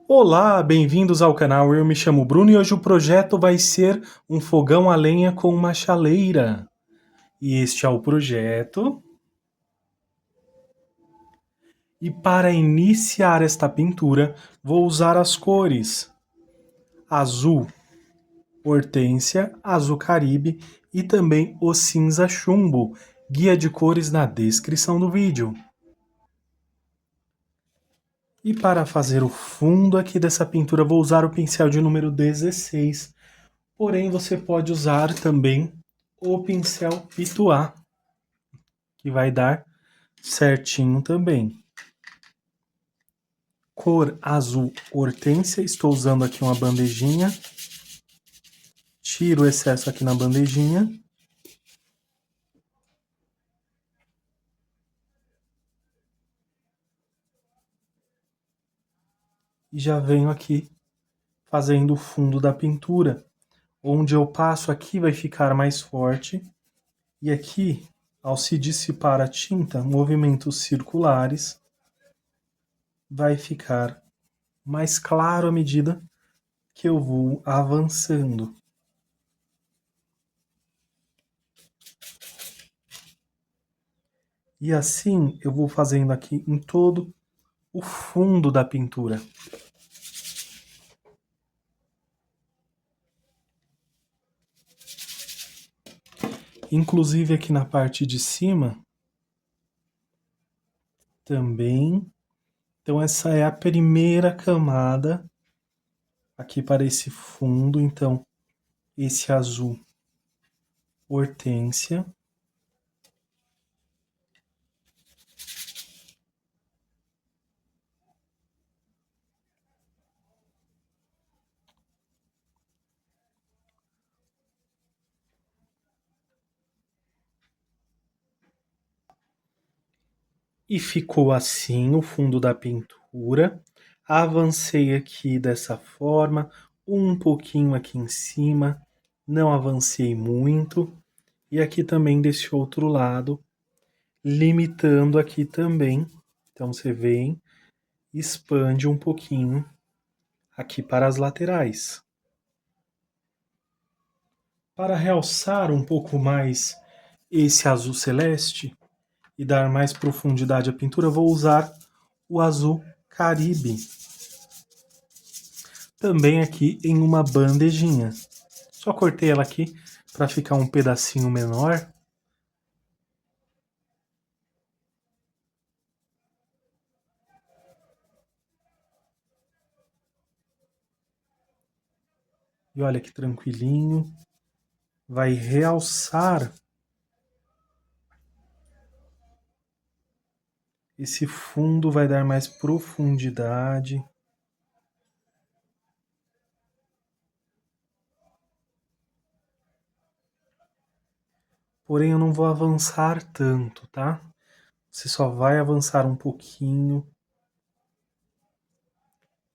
Olá, bem-vindos ao canal. Eu me chamo Bruno e hoje o projeto vai ser um fogão a lenha com uma chaleira. E este é o projeto. E para iniciar esta pintura, vou usar as cores azul hortênsia, azul caribe e também o cinza chumbo. Guia de cores na descrição do vídeo. E para fazer o fundo aqui dessa pintura, vou usar o pincel de número 16. Porém, você pode usar também o pincel Pituá, que vai dar certinho também. Cor azul hortênsia, estou usando aqui uma bandejinha. Tiro o excesso aqui na bandejinha. E já venho aqui fazendo o fundo da pintura. Onde eu passo aqui vai ficar mais forte. E aqui, ao se dissipar a tinta, movimentos circulares, vai ficar mais claro à medida que eu vou avançando. E assim eu vou fazendo aqui em todo o fundo da pintura. Inclusive aqui na parte de cima também. Então essa é a primeira camada aqui para esse fundo. Então esse azul hortênsia. E ficou assim o fundo da pintura. Avancei aqui dessa forma, um pouquinho aqui em cima, não avancei muito. E aqui também desse outro lado, limitando aqui também. Então você vem, expande um pouquinho aqui para as laterais. Para realçar um pouco mais esse azul celeste e dar mais profundidade à pintura, vou usar o azul caribe. Também aqui em uma bandejinha. Só cortei ela aqui para ficar um pedacinho menor. E olha que tranquilinho. Vai realçar esse fundo, vai dar mais profundidade. Porém, eu não vou avançar tanto, tá? Você só vai avançar um pouquinho.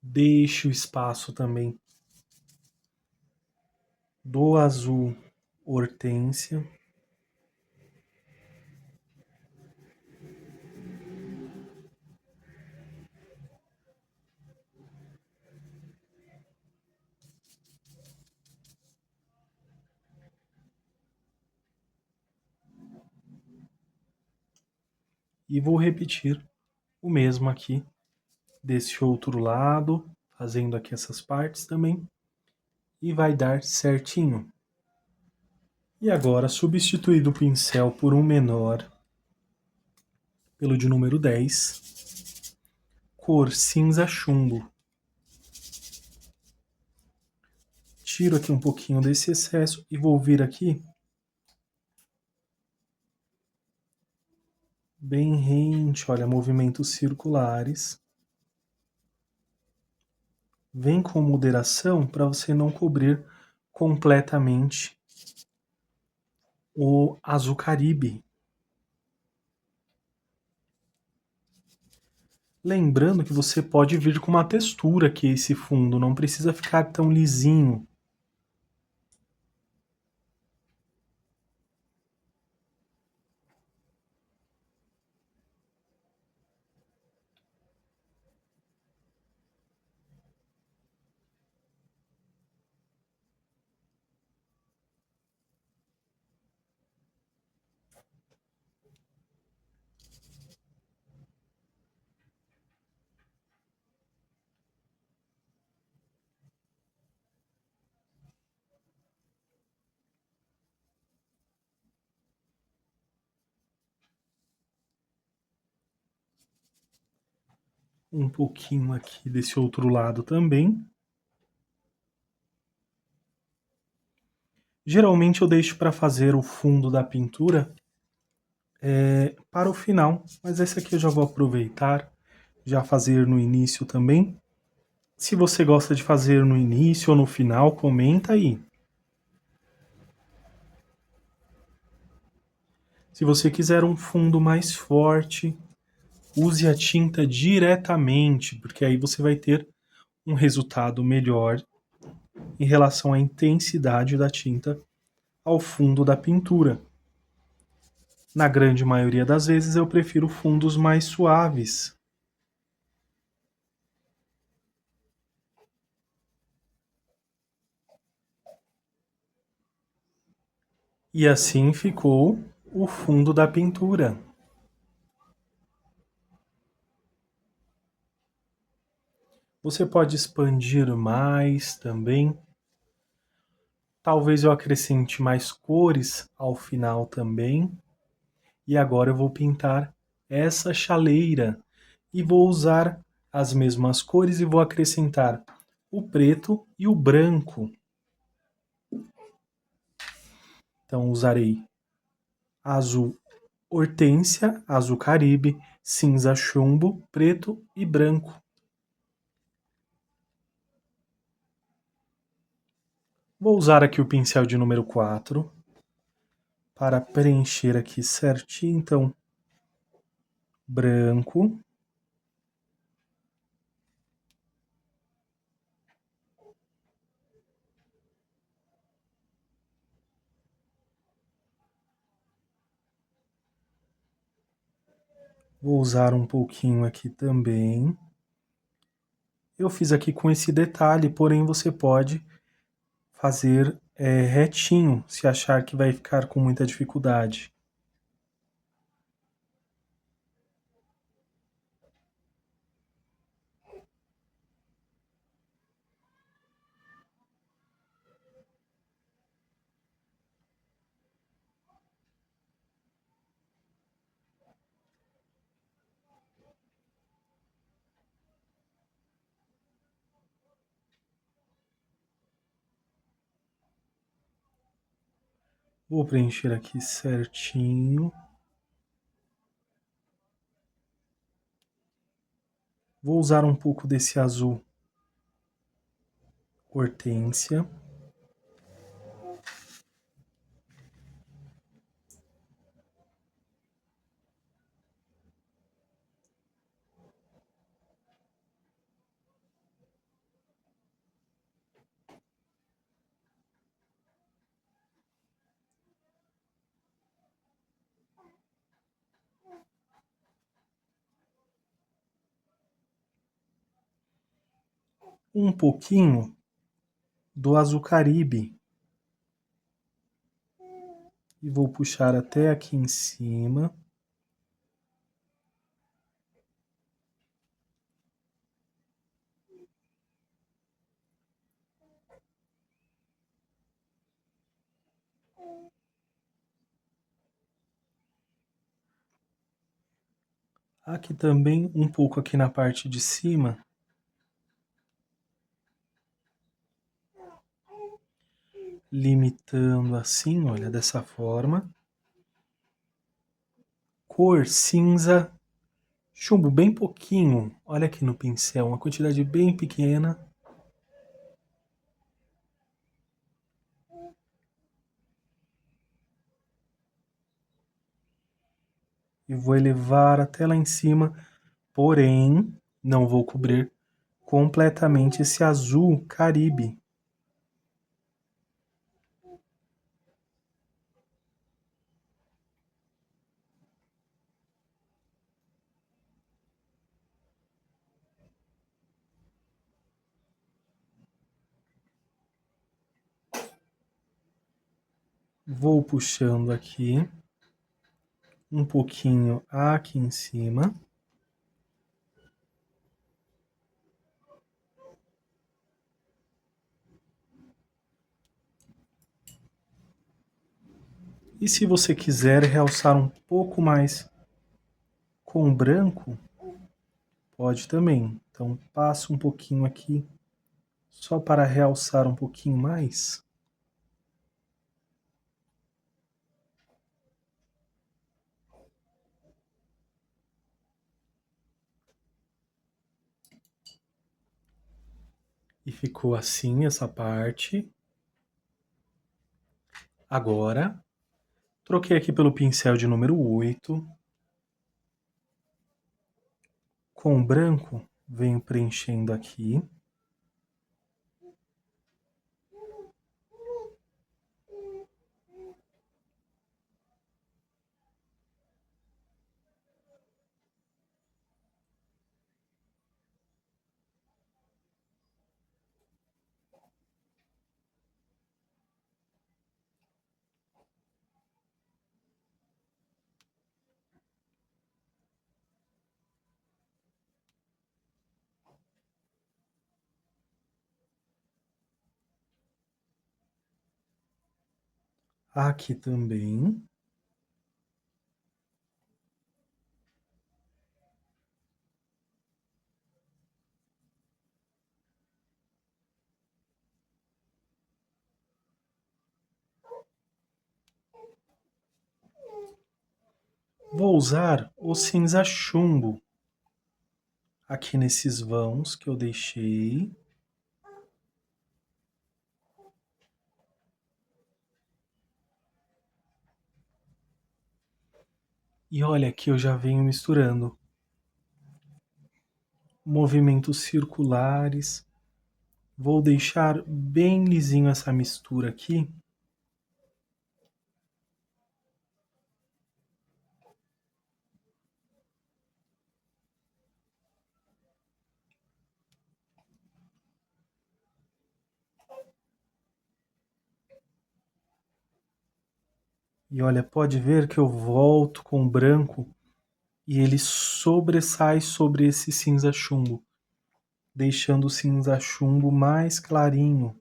Deixe o espaço também do azul hortênsia. E vou repetir o mesmo aqui desse outro lado, fazendo aqui essas partes também. E vai dar certinho. E agora, substituindo o pincel por um menor, pelo de número 10, cor cinza chumbo. Tiro aqui um pouquinho desse excesso e vou vir aqui bem rente, olha, movimentos circulares. Vem com moderação para você não cobrir completamente o azul caribe. Lembrando que você pode vir com uma textura aqui esse fundo, não precisa ficar tão lisinho. Um pouquinho aqui desse outro lado também. Geralmente eu deixo para fazer o fundo da pintura para o final, mas esse aqui eu já vou aproveitar, já fazer no início também. Se você gosta de fazer no início ou no final, comenta aí. Se você quiser um fundo mais forte, use a tinta diretamente, porque aí você vai ter um resultado melhor em relação à intensidade da tinta ao fundo da pintura. Na grande maioria das vezes eu prefiro fundos mais suaves. E assim ficou o fundo da pintura. Você pode expandir mais também. Talvez eu acrescente mais cores ao final também. E agora eu vou pintar essa chaleira e vou usar as mesmas cores e vou acrescentar o preto e o branco. Então usarei azul hortênsia, azul caribe, cinza chumbo, preto e branco. Vou usar aqui o pincel de número 4 para preencher aqui certinho, então, branco. Vou usar um pouquinho aqui também. Eu fiz aqui com esse detalhe, porém você pode fazer retinho, se achar que vai ficar com muita dificuldade. Vou preencher aqui certinho. Vou usar um pouco desse azul hortênsia. Um pouquinho do azul caribe. E vou puxar até aqui em cima. Aqui também, um pouco aqui na parte de cima. Limitando assim, olha, dessa forma. Cor cinza, chumbo bem pouquinho. Olha aqui no pincel, uma quantidade bem pequena. E vou elevar até lá em cima, porém, não vou cobrir completamente esse azul caribe. Vou puxando aqui, um pouquinho aqui em cima. E se você quiser realçar um pouco mais com o branco, Pode também. Então, passo um pouquinho aqui, só para realçar um pouquinho mais. E ficou assim essa parte. Agora, troquei aqui pelo pincel de número 8. Com o branco, venho preenchendo aqui. Aqui também. Vou usar o cinza chumbo aqui nesses vãos que eu deixei. E olha que eu já venho misturando movimentos circulares. Vou deixar bem lisinho essa mistura aqui. E olha, pode ver que eu volto com o branco e ele sobressai sobre esse cinza chumbo, deixando o cinza chumbo mais clarinho.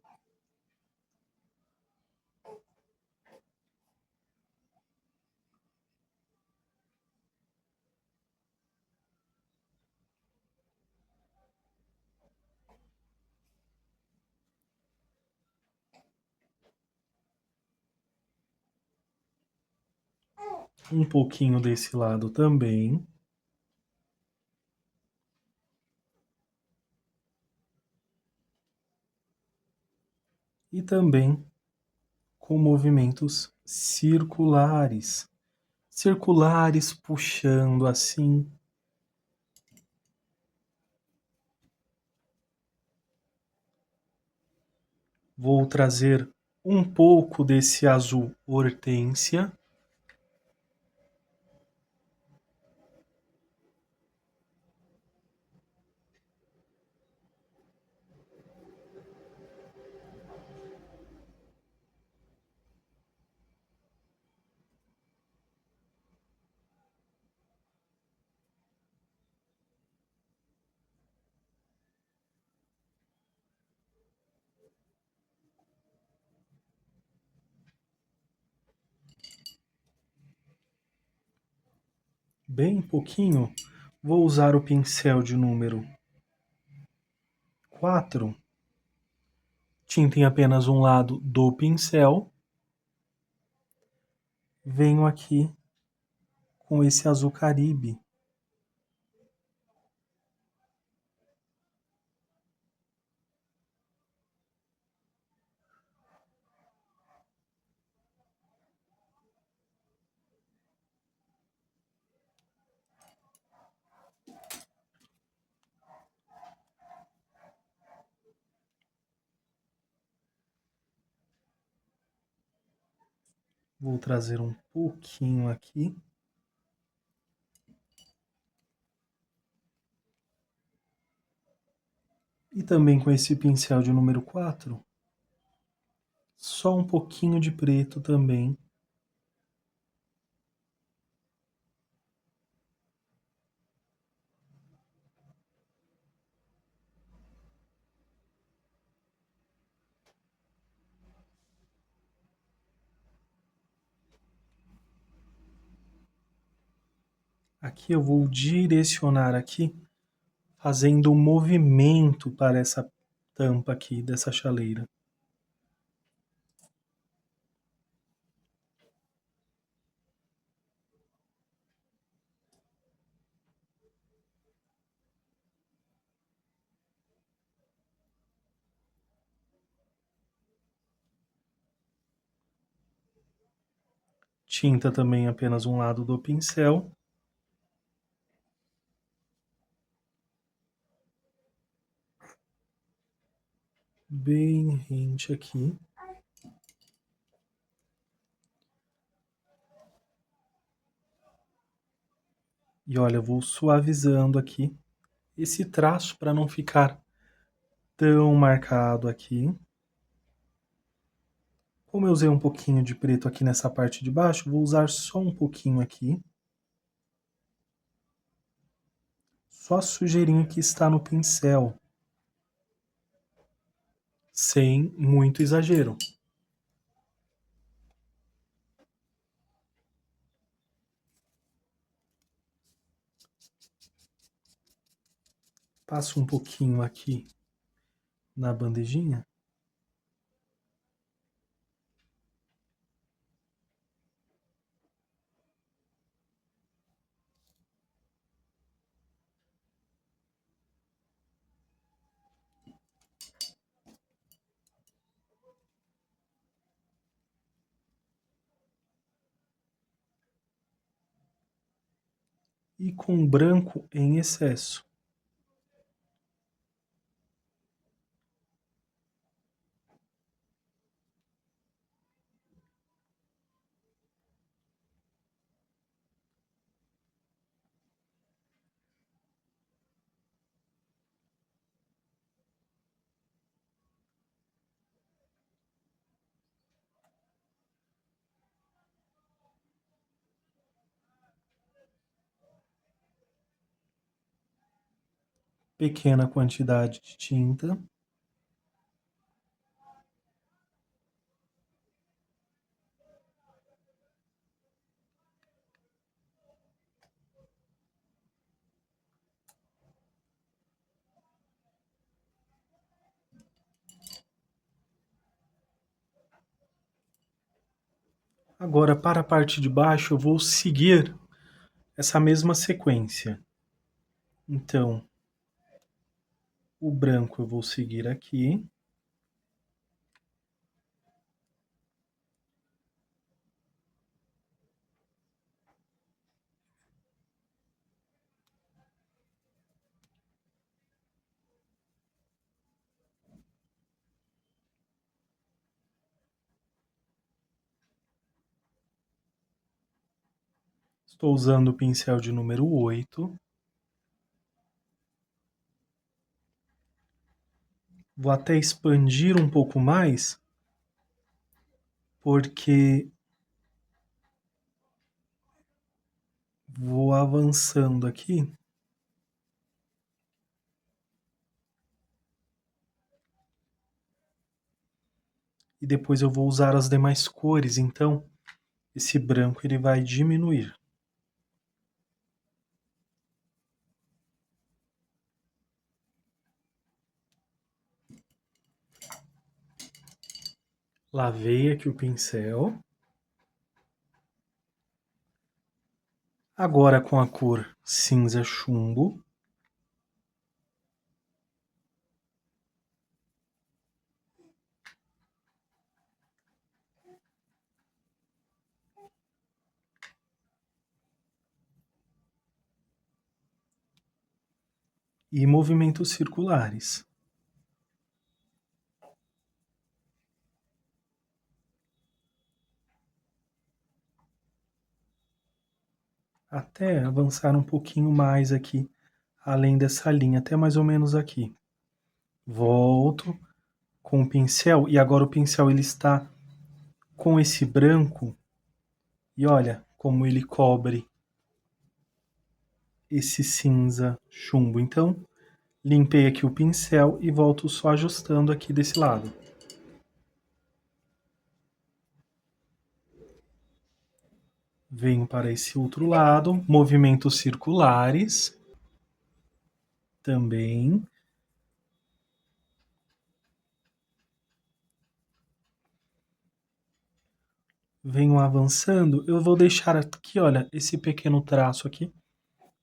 Um pouquinho desse lado também. E também com movimentos circulares. Circulares puxando assim. Vou trazer um pouco desse azul hortênsia. Bem pouquinho. Vou usar o pincel de número 4. Tinta em apenas um lado do pincel. Venho aqui com esse azul caribe. Vou trazer um pouquinho aqui. E também com esse pincel de número 4, só um pouquinho de preto também. Aqui eu vou direcionar aqui, fazendo um movimento para essa tampa aqui dessa chaleira. Tinta também apenas um lado do pincel. Bem rente aqui. E olha, eu vou suavizando aqui esse traço para não ficar tão marcado aqui. Como eu usei um pouquinho de preto aqui nessa parte de baixo, vou usar só um pouquinho aqui. Só a sujeirinha que está no pincel. Sem muito exagero. Passo um pouquinho aqui na bandejinha. E com branco em excesso. Pequena quantidade de tinta. Agora, para a parte de baixo, eu vou seguir essa mesma sequência. Então, o branco eu vou seguir aqui. Estou usando o pincel de número 8. Vou até expandir um pouco mais, porque vou avançando aqui. E depois eu vou usar as demais cores, então esse branco ele vai diminuir. Lavei aqui o pincel. Agora com a cor cinza chumbo. E movimentos circulares. Até avançar um pouquinho mais aqui, além dessa linha, até mais ou menos aqui. Volto com o pincel, e agora o pincel ele está com esse branco, e olha como ele cobre esse cinza chumbo. Então, limpei aqui o pincel e volto só ajustando aqui desse lado. Venho para esse outro lado, movimentos circulares. também. Venho avançando, eu vou deixar aqui, olha, esse pequeno traço aqui,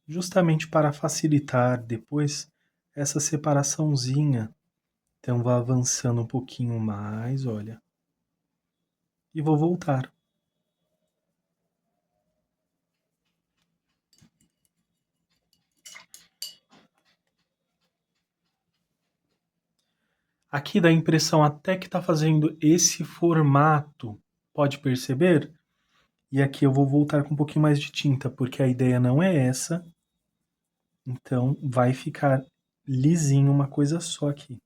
justamente para facilitar depois essa separaçãozinha. Então, vou avançando um pouquinho mais, olha, e vou voltar. Aqui dá a impressão até que está fazendo esse formato, pode perceber? E aqui eu vou voltar com um pouquinho mais de tinta, porque a ideia não é essa. Então vai ficar lisinho uma coisa só aqui.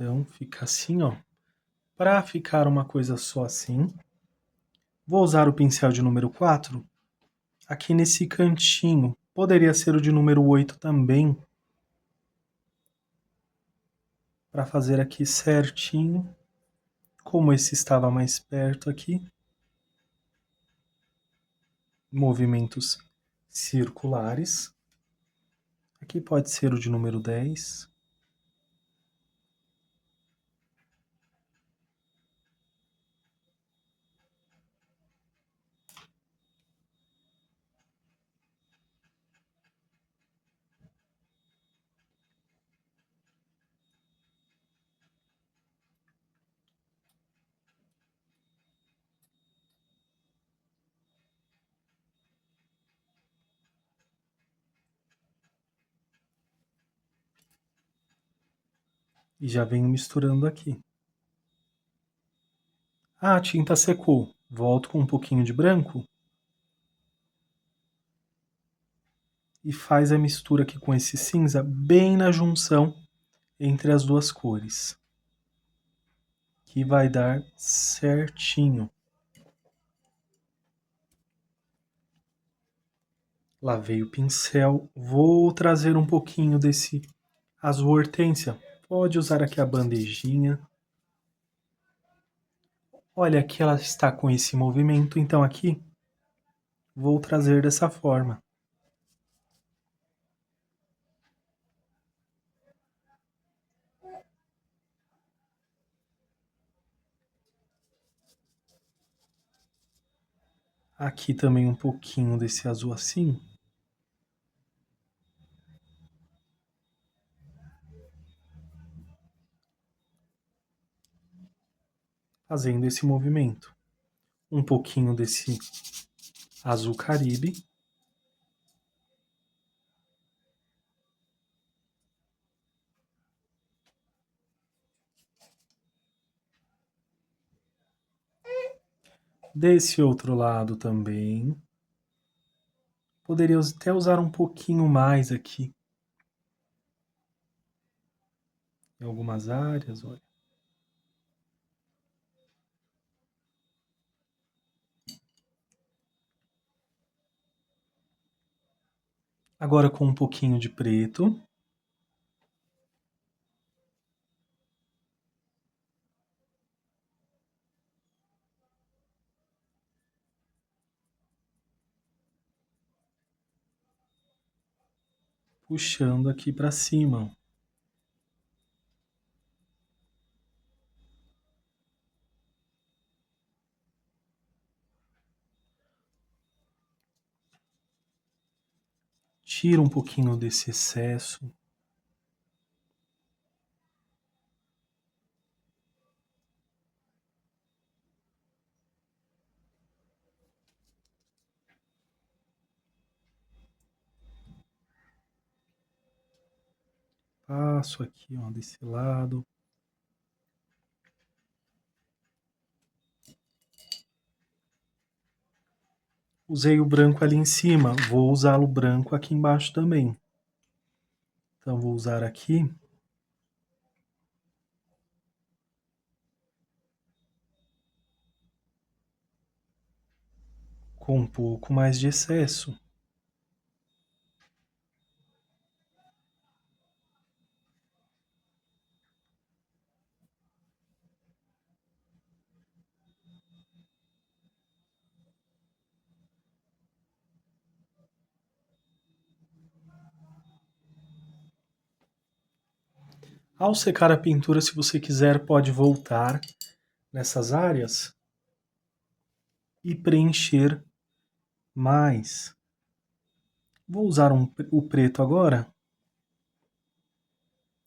Então fica assim, ó. Para ficar uma coisa só assim, vou usar o pincel de número 4 aqui nesse cantinho. Poderia ser o de número 8 também, para fazer aqui certinho, como esse estava mais perto aqui. Movimentos circulares. Aqui pode ser o de número 10. E já venho misturando aqui. Ah, a tinta secou. Volto com um pouquinho de branco. E faz a mistura aqui com esse cinza bem na junção entre as duas cores. Que vai dar certinho. Lavei o pincel. Vou trazer um pouquinho desse azul hortênsia. Pode usar aqui a bandejinha. Olha, aqui ela está com esse movimento, então aqui vou trazer dessa forma. Aqui também um pouquinho desse azul assim. Fazendo esse movimento. Um pouquinho desse azul caribe. Desse outro lado também. Poderia até usar um pouquinho mais aqui. Em algumas áreas, olha. Agora com um pouquinho de preto. Puxando aqui para cima. Tira um pouquinho desse excesso. Passo aqui, ó, desse lado. Usei o branco ali em cima, vou usar o branco aqui embaixo também. Então vou usar aqui. Com um pouco mais de excesso. Ao secar a pintura, se você quiser, pode voltar nessas áreas e preencher mais. Vou usar o preto agora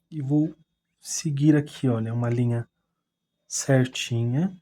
e vou seguir aqui, olha, uma linha certinha.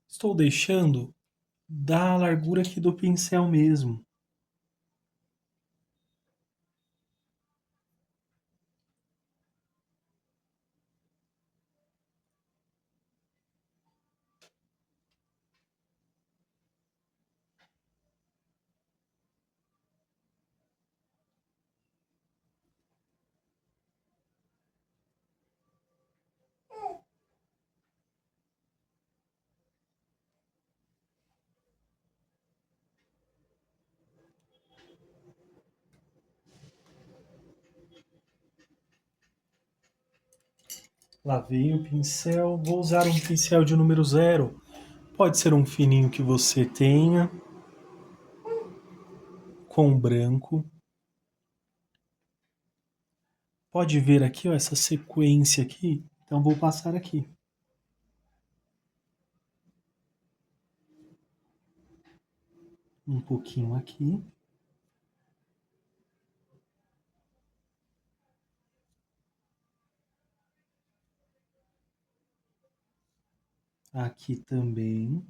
Estou deixando da largura aqui do pincel mesmo. Lavei o pincel, vou usar um pincel de número 0. Pode ser um fininho que você tenha, com branco. Pode ver aqui, ó, essa sequência aqui. Então vou passar aqui. Um pouquinho aqui. Aqui também.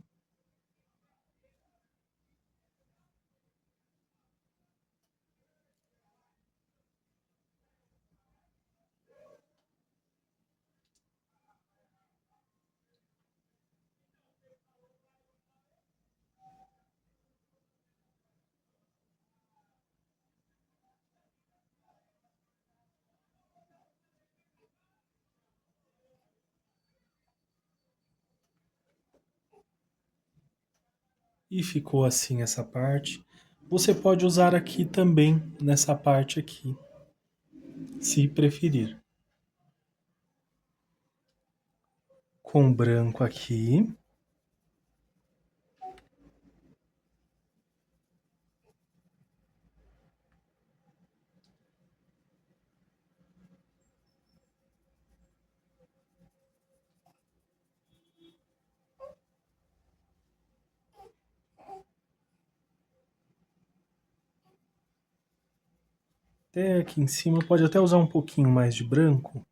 E ficou assim essa parte. Você pode usar aqui também, nessa parte aqui, se preferir. Com branco aqui. Até aqui em cima, pode até usar um pouquinho mais de branco,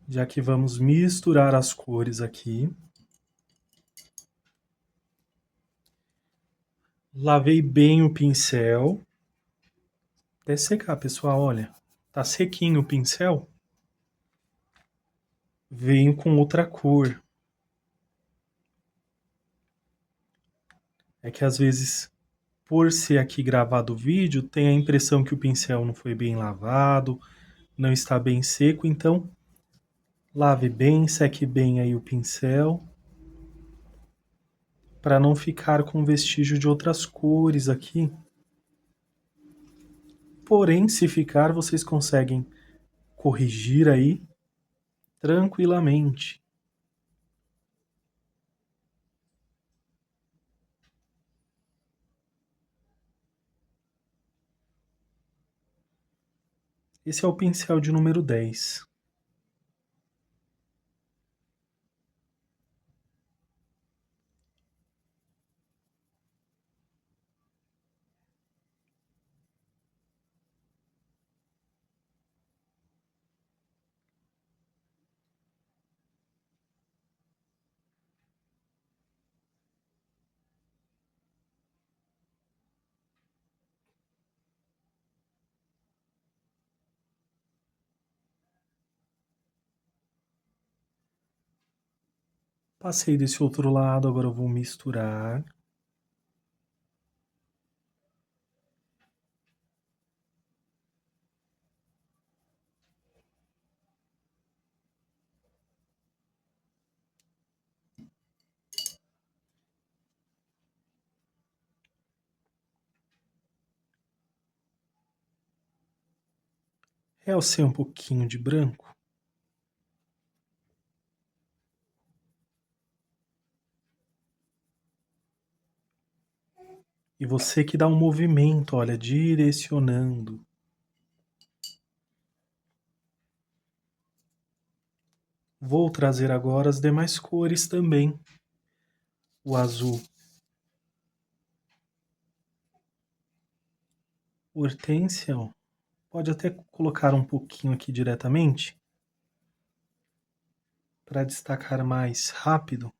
já que vamos misturar as cores aqui. Lavei bem o pincel. Até secar, pessoal, olha. Tá sequinho o pincel. Venho com outra cor. É que às vezes, por ser aqui gravado o vídeo, tem a impressão que o pincel não foi bem lavado, não está bem seco, então lave bem, seque bem aí o pincel, para não ficar com vestígio de outras cores aqui. Porém, se ficar, vocês conseguem corrigir aí tranquilamente. Esse é o pincel de número 10. Passei desse outro lado, agora eu vou misturar. Realcei um pouquinho de branco. E você que dá um movimento, olha, direcionando. Vou trazer agora as demais cores também. O azul hortênsia, ó. Pode até colocar um pouquinho aqui diretamente para destacar mais rápido.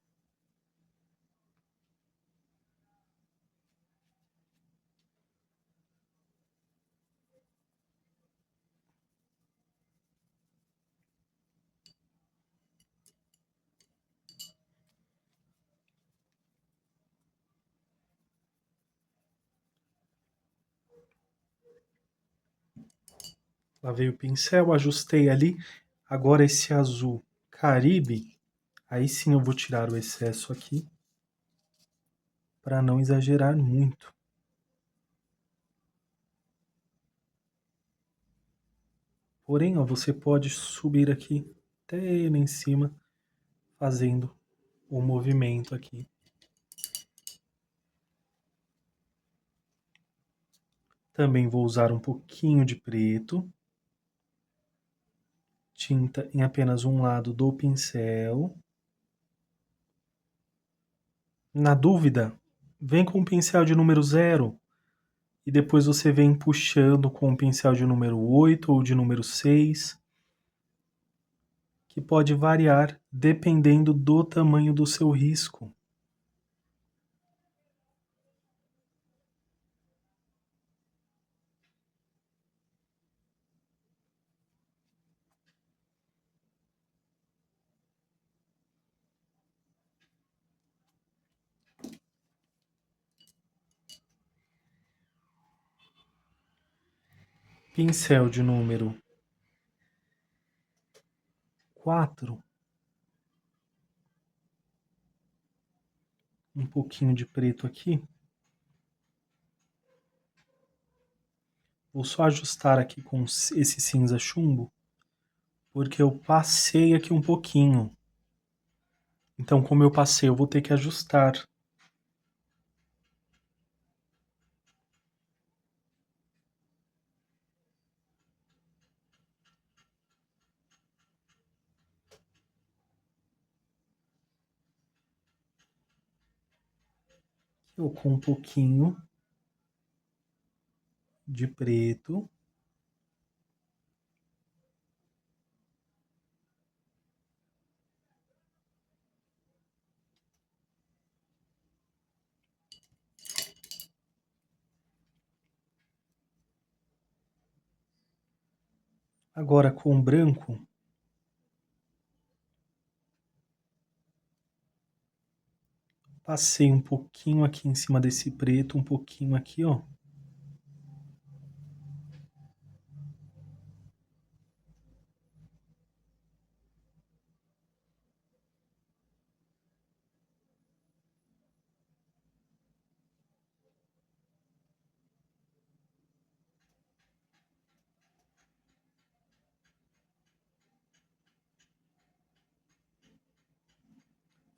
Lavei o pincel, ajustei ali. Agora esse azul Caribe, aí sim eu vou tirar o excesso aqui para não exagerar muito. Porém, ó, você pode subir aqui até lá em cima, fazendo o movimento aqui. Também vou usar um pouquinho de preto, tinta em apenas um lado do pincel. Na dúvida, vem com o pincel de número 0 e depois você vem puxando com o pincel de número 8 ou de número 6, que pode variar dependendo do tamanho do seu risco. Pincel de número 4, um pouquinho de preto aqui. Vou só ajustar aqui com esse cinza chumbo, porque eu passei aqui um pouquinho. Então, como eu passei, eu vou ter que ajustar. Eu com um pouquinho de preto. Agora com branco, passei um pouquinho aqui em cima desse preto, um pouquinho aqui, ó.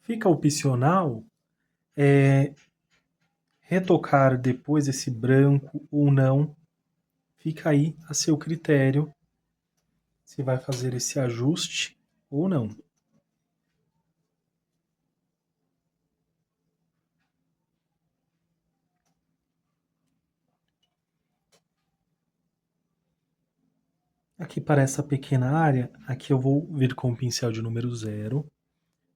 Fica opcional retocar depois esse branco ou não. Fica aí a seu critério se vai fazer esse ajuste ou não. Aqui para essa pequena área, aqui eu vou vir com o pincel de número 0,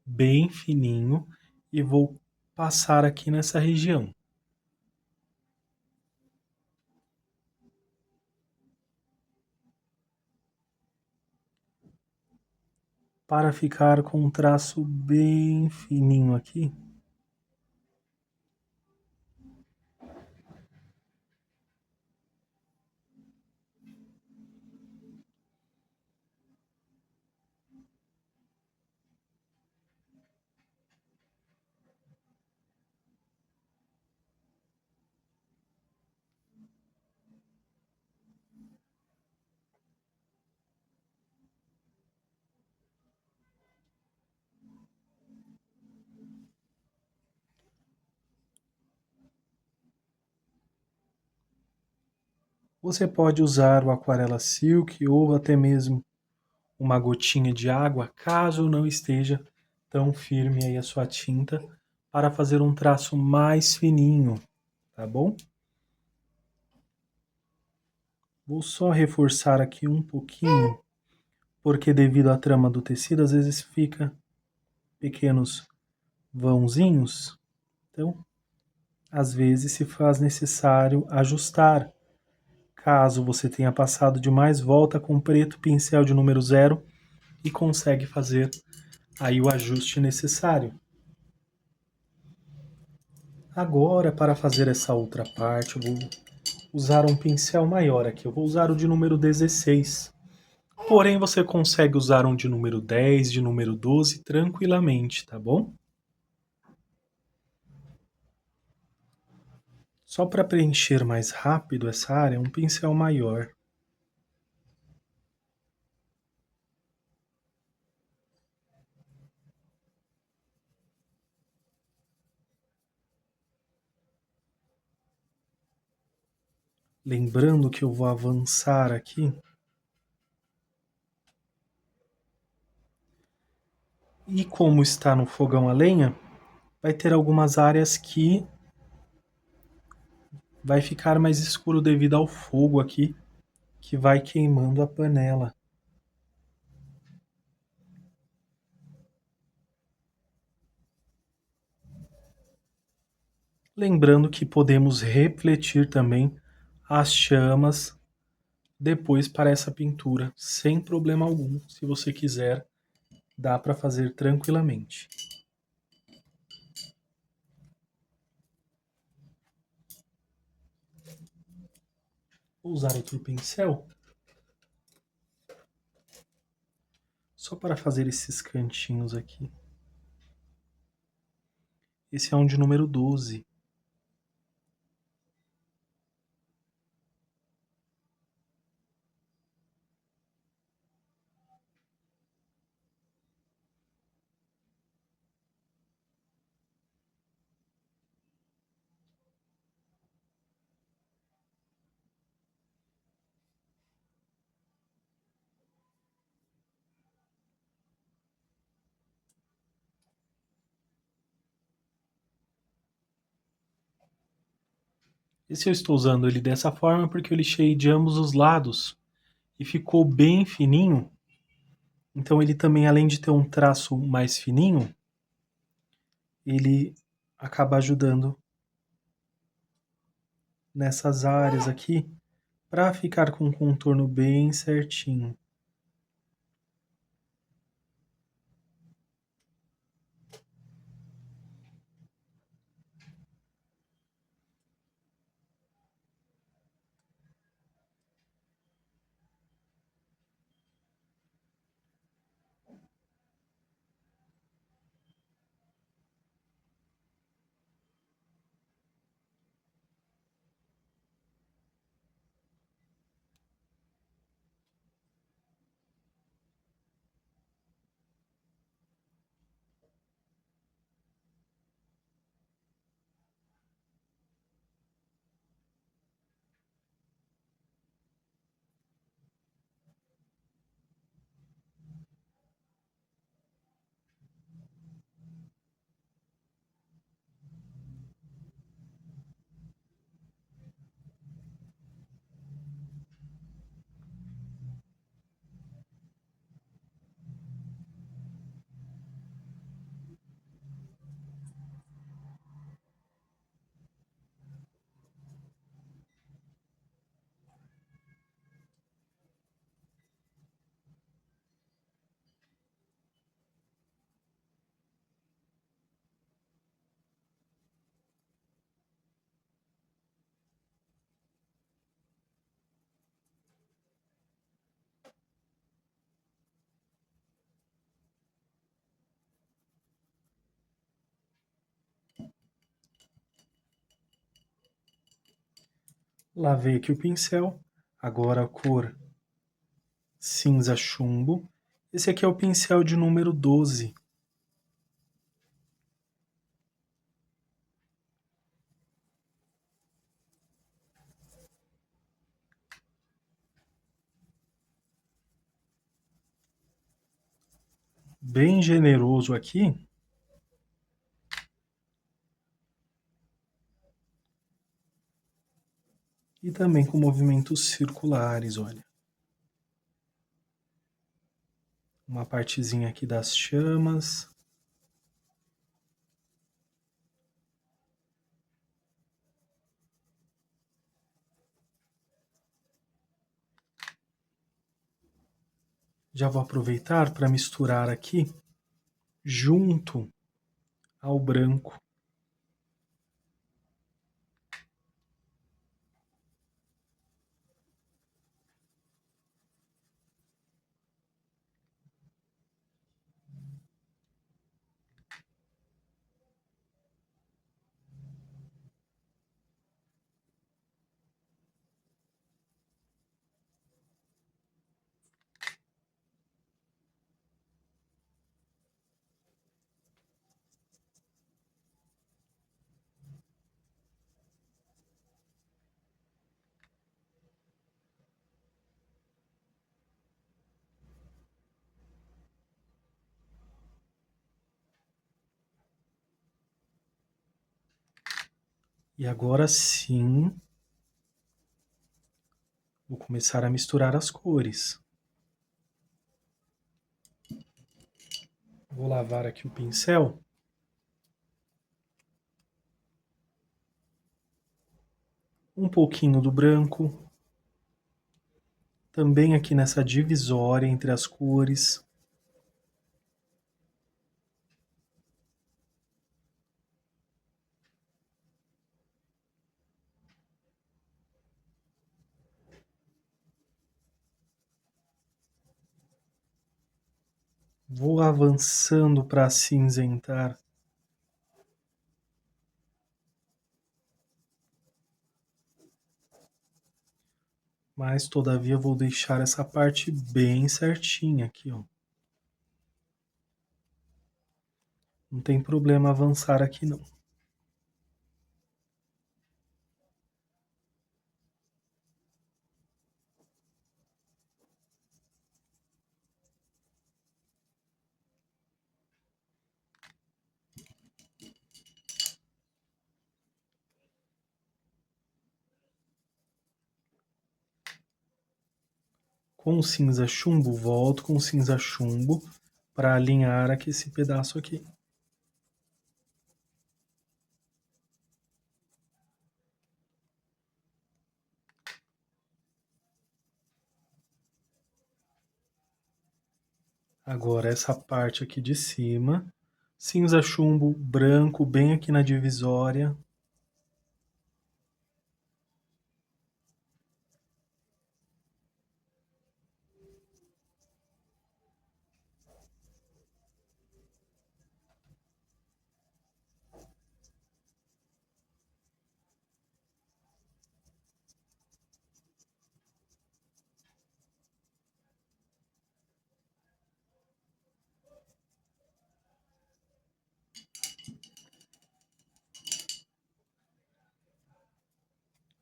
bem fininho, e vou passar aqui nessa região. para ficar com um traço bem fininho aqui. Você pode usar o Aquarela Silk ou até mesmo uma gotinha de água, caso não esteja tão firme aí a sua tinta, para fazer um traço mais fininho, tá bom? Vou só reforçar aqui um pouquinho, porque devido à trama do tecido, às vezes fica pequenos vãozinhos, então às vezes se faz necessário ajustar. Caso você tenha passado demais, volta com preto, pincel de número 0 e consegue fazer aí o ajuste necessário. Agora, para fazer essa outra parte, eu vou usar um pincel maior aqui. Eu vou usar o de número 16. Porém, você consegue usar um de número 10, de número 12 tranquilamente, tá bom? Só para preencher mais rápido essa área, um pincel maior. Lembrando que eu vou avançar aqui. E como está no fogão a lenha, vai ter algumas áreas que vai ficar mais escuro devido ao fogo aqui, que vai queimando a panela. Lembrando que podemos refletir também as chamas depois para essa pintura, sem problema algum. Se você quiser, dá para fazer tranquilamente. Vou usar outro pincel só para fazer esses cantinhos aqui. Esse é um de número 12. Esse eu estou usando ele dessa forma porque eu lixei de ambos os lados e ficou bem fininho. Então ele também, além de ter um traço mais fininho, ele acaba ajudando nessas áreas aqui para ficar com um contorno bem certinho. Lavei aqui o pincel, agora a cor cinza chumbo. Esse aqui é o pincel de número 12. Bem generoso aqui. E também com movimentos circulares, olha. Uma partezinha aqui das chamas. Já vou aproveitar para misturar aqui junto ao branco. E agora sim, vou começar a misturar as cores. Vou lavar aqui o pincel. Um pouquinho do branco. Também aqui nessa divisória entre as cores. Vou avançando para acinzentar. Mas todavia vou deixar essa parte bem certinha aqui, ó. Não tem problema avançar aqui não. Com o cinza chumbo, volto com o cinza chumbo para alinhar aqui esse pedaço aqui. Agora essa parte aqui de cima, cinza chumbo branco bem aqui na divisória.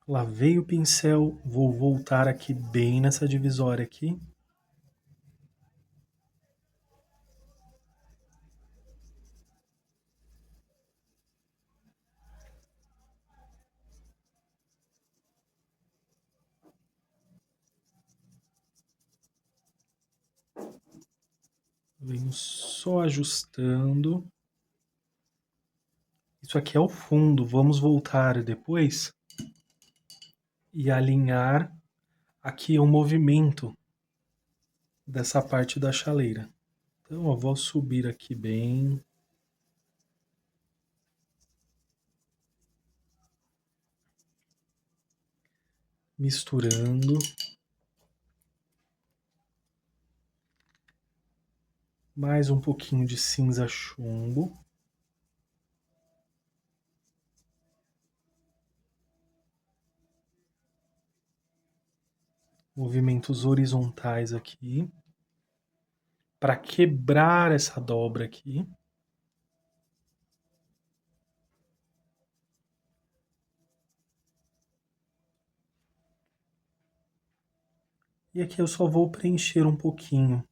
Lavei o pincel, vou voltar aqui bem nessa divisória aqui. Venho só ajustando. Isso aqui é o fundo, vamos voltar depois e alinhar aqui o movimento dessa parte da chaleira. Então eu vou subir aqui bem. Misturando. Mais um pouquinho de cinza chumbo. movimentos horizontais aqui, para quebrar essa dobra aqui. E aqui eu só vou preencher um pouquinho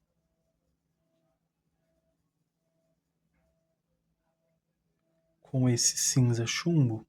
com esse cinza chumbo.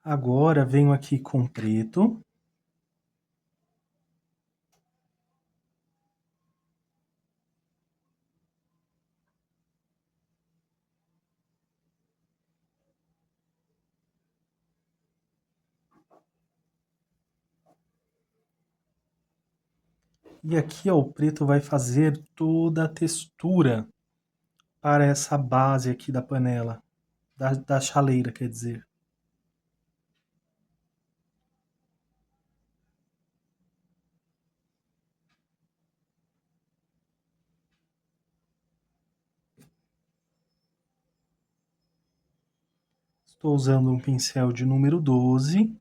Agora venho aqui com preto. E aqui, ó, o preto vai fazer toda a textura para essa base aqui da panela, da chaleira, quer dizer. Estou usando um pincel de número 12.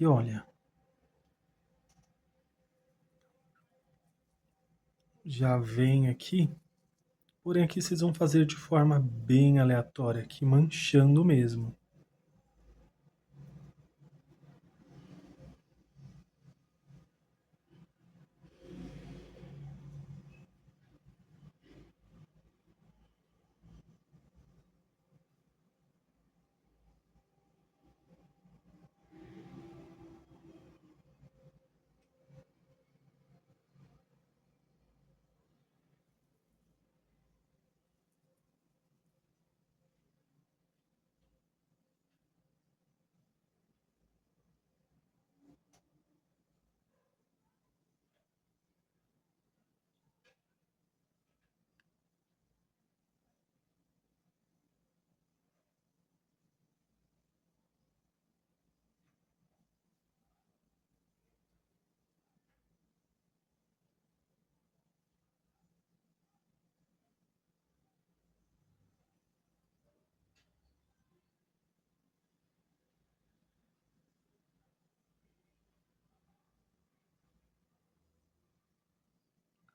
Aqui, olha. Já vem aqui. Porém, aqui vocês vão fazer de forma bem aleatória, aqui manchando mesmo.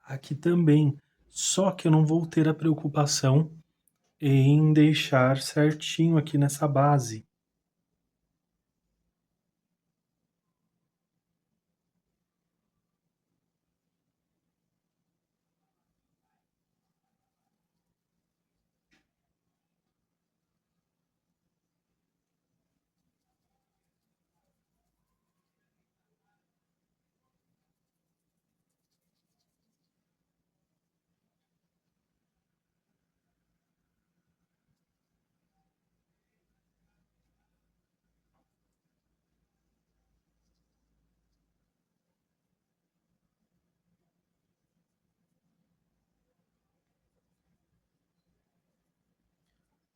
Aqui também, só que eu não vou ter a preocupação em deixar certinho aqui nessa base.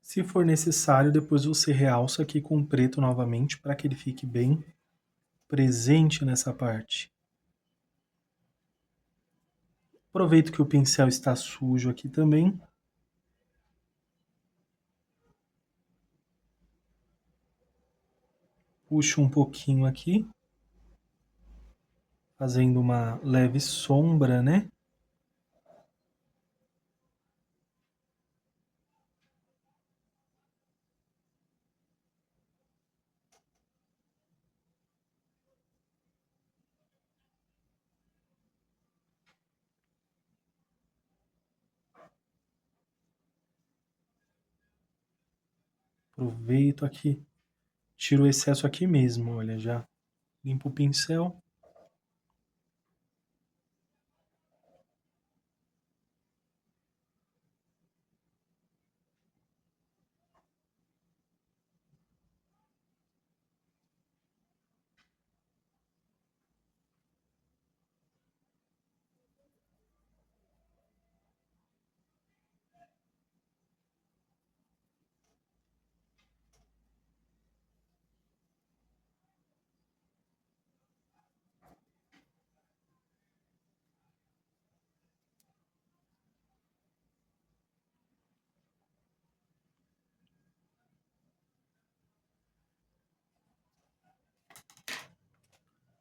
Se for necessário, depois você realça aqui com preto novamente para que ele fique bem presente nessa parte. Aproveito que o pincel está sujo aqui também. Puxo um pouquinho aqui. fazendo uma leve sombra, né? Aproveito aqui, tiro o excesso aqui mesmo, olha, já limpo o pincel.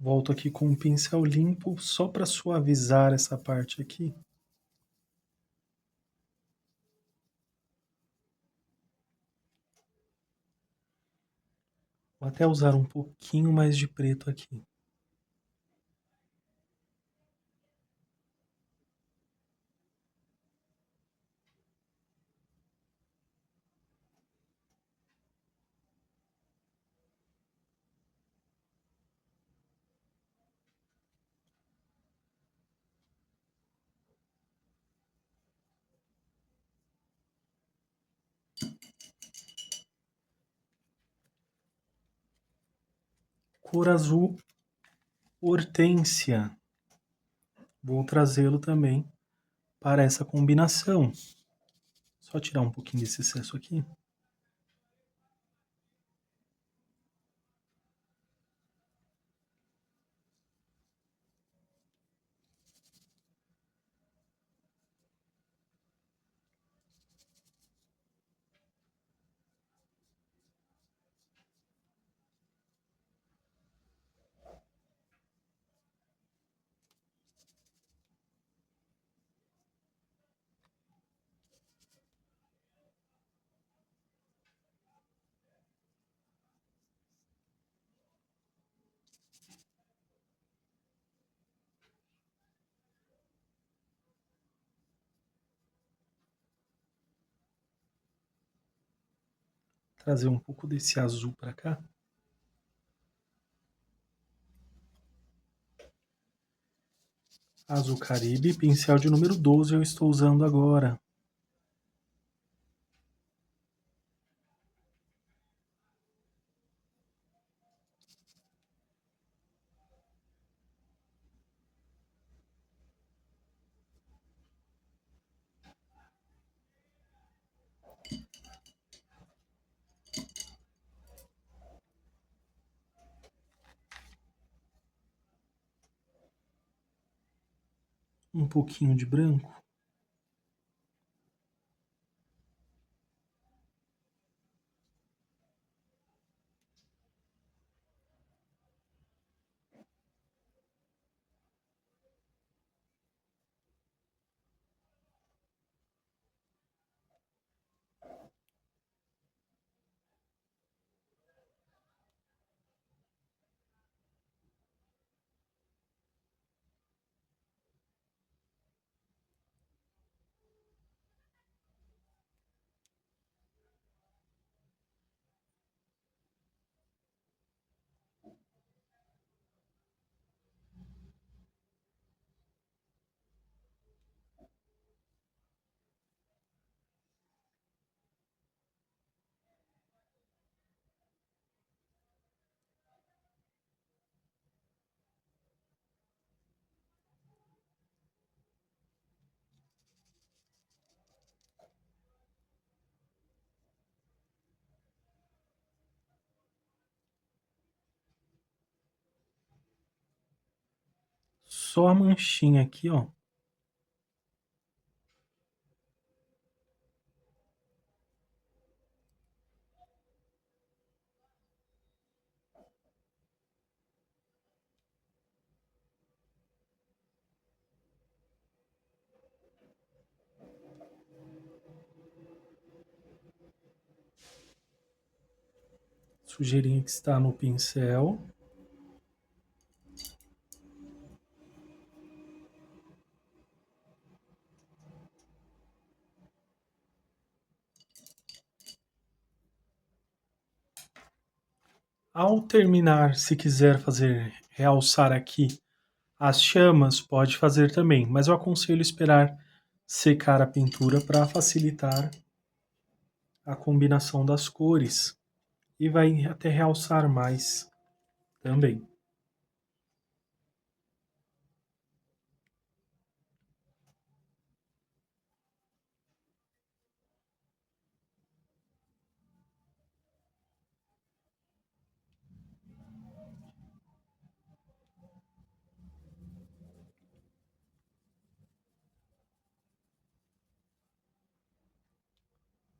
Volto aqui com o pincel limpo só para suavizar essa parte aqui. Vou até usar um pouquinho mais de preto aqui. Cor azul hortênsia. Vou trazê-lo também para essa combinação. Só tirar um pouquinho desse excesso aqui. Trazer um pouco desse azul para cá. Azul Caribe, pincel de número 12 eu estou usando agora. Um pouquinho de branco. Só a manchinha aqui, ó. sujeirinha que está no pincel. Ao terminar, se quiser fazer realçar aqui as chamas, pode fazer também, mas eu aconselho esperar secar a pintura para facilitar a combinação das cores e vai até realçar mais também.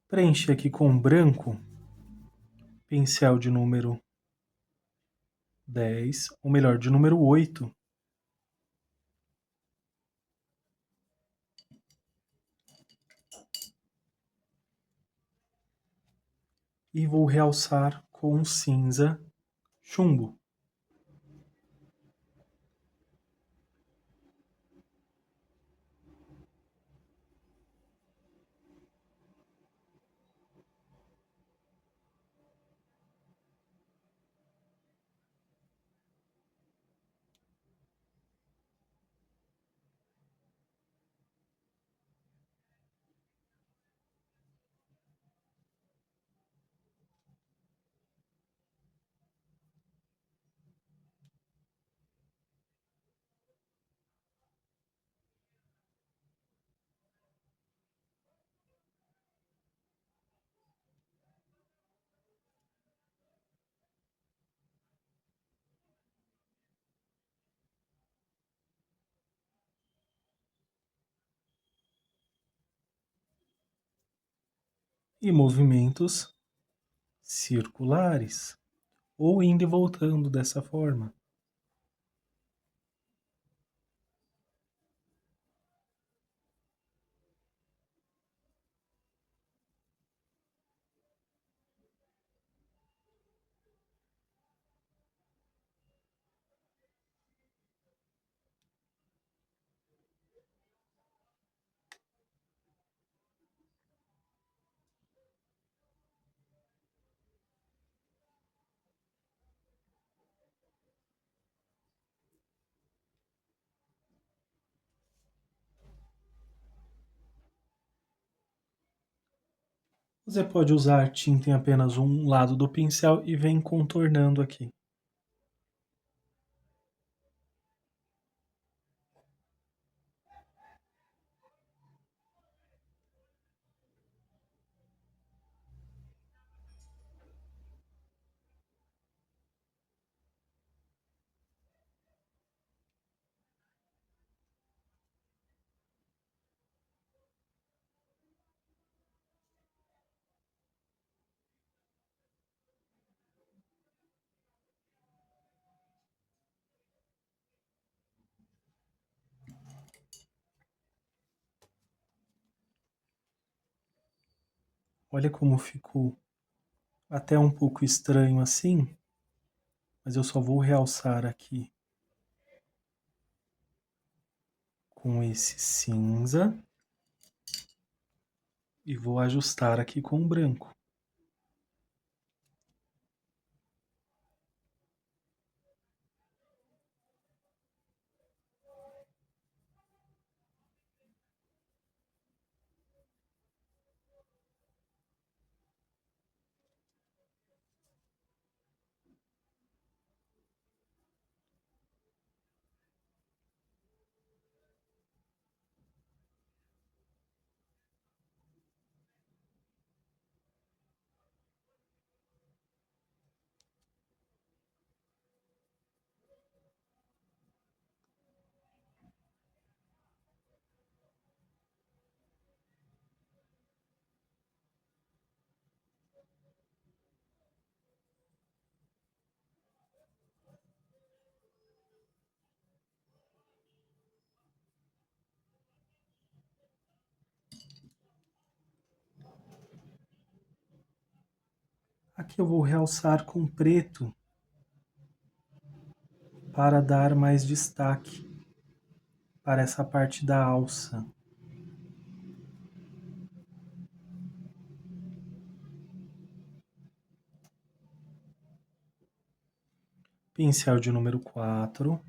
Preenche aqui com branco, pincel de número 10, ou melhor, de número 8. E vou realçar com cinza chumbo. E movimentos circulares, ou indo e voltando dessa forma. Você pode usar tinta em apenas um lado do pincel e vem contornando aqui. Olha como ficou até um pouco estranho assim, mas eu só vou realçar aqui com esse cinza e vou ajustar aqui com o branco. Aqui eu vou realçar com preto para dar mais destaque para essa parte da alça. Pincel de número 4.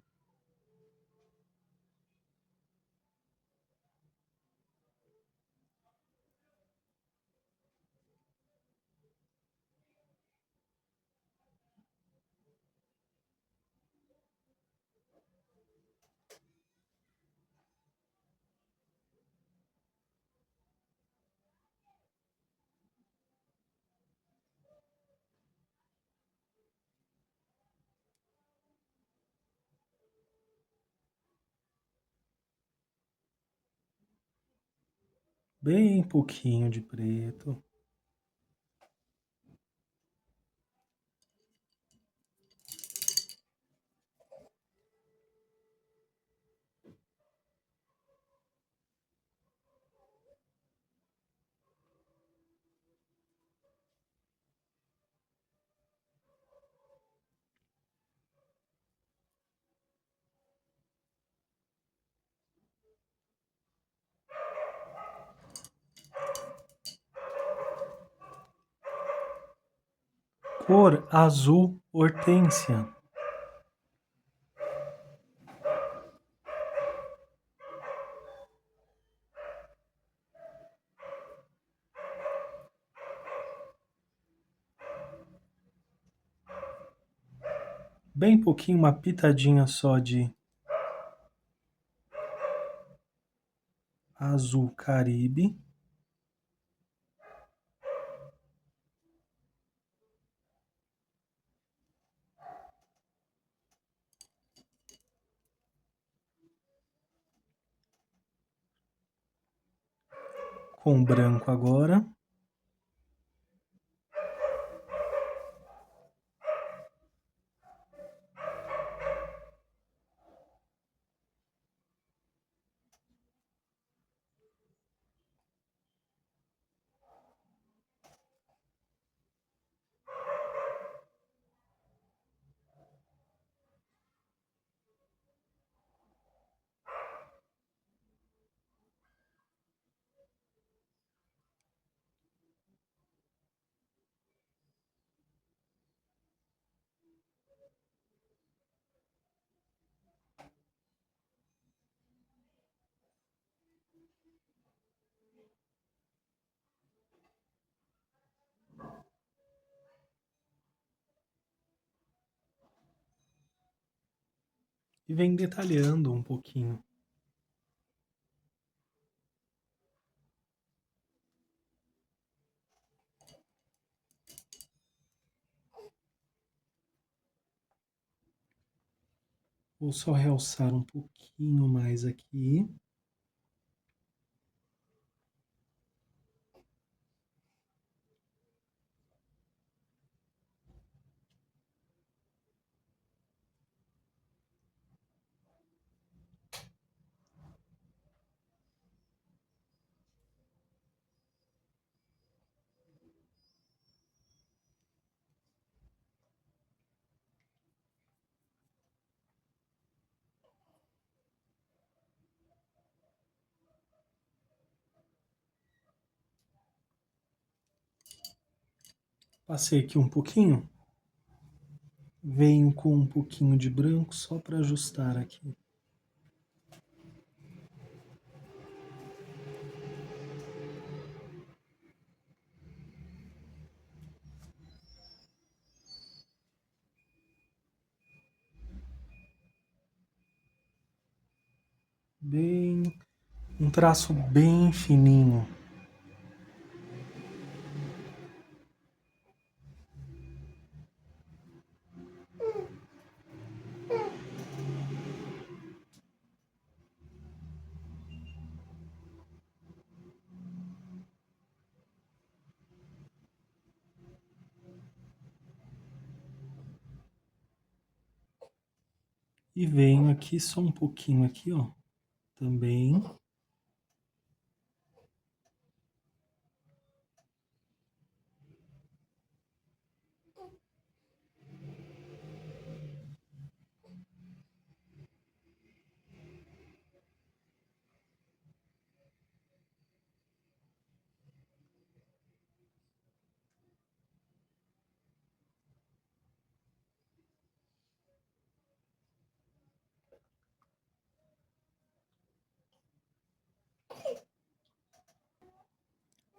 Bem pouquinho de preto. Cor azul hortênsia. Bem pouquinho, uma pitadinha só de azul Caribe. Com branco agora. E vem detalhando um pouquinho. Vou só realçar um pouquinho mais aqui. Passei aqui um pouquinho. Venho com um pouquinho de branco só para ajustar aqui. Bem, um traço bem fininho. E venho aqui só um pouquinho aqui, ó, também.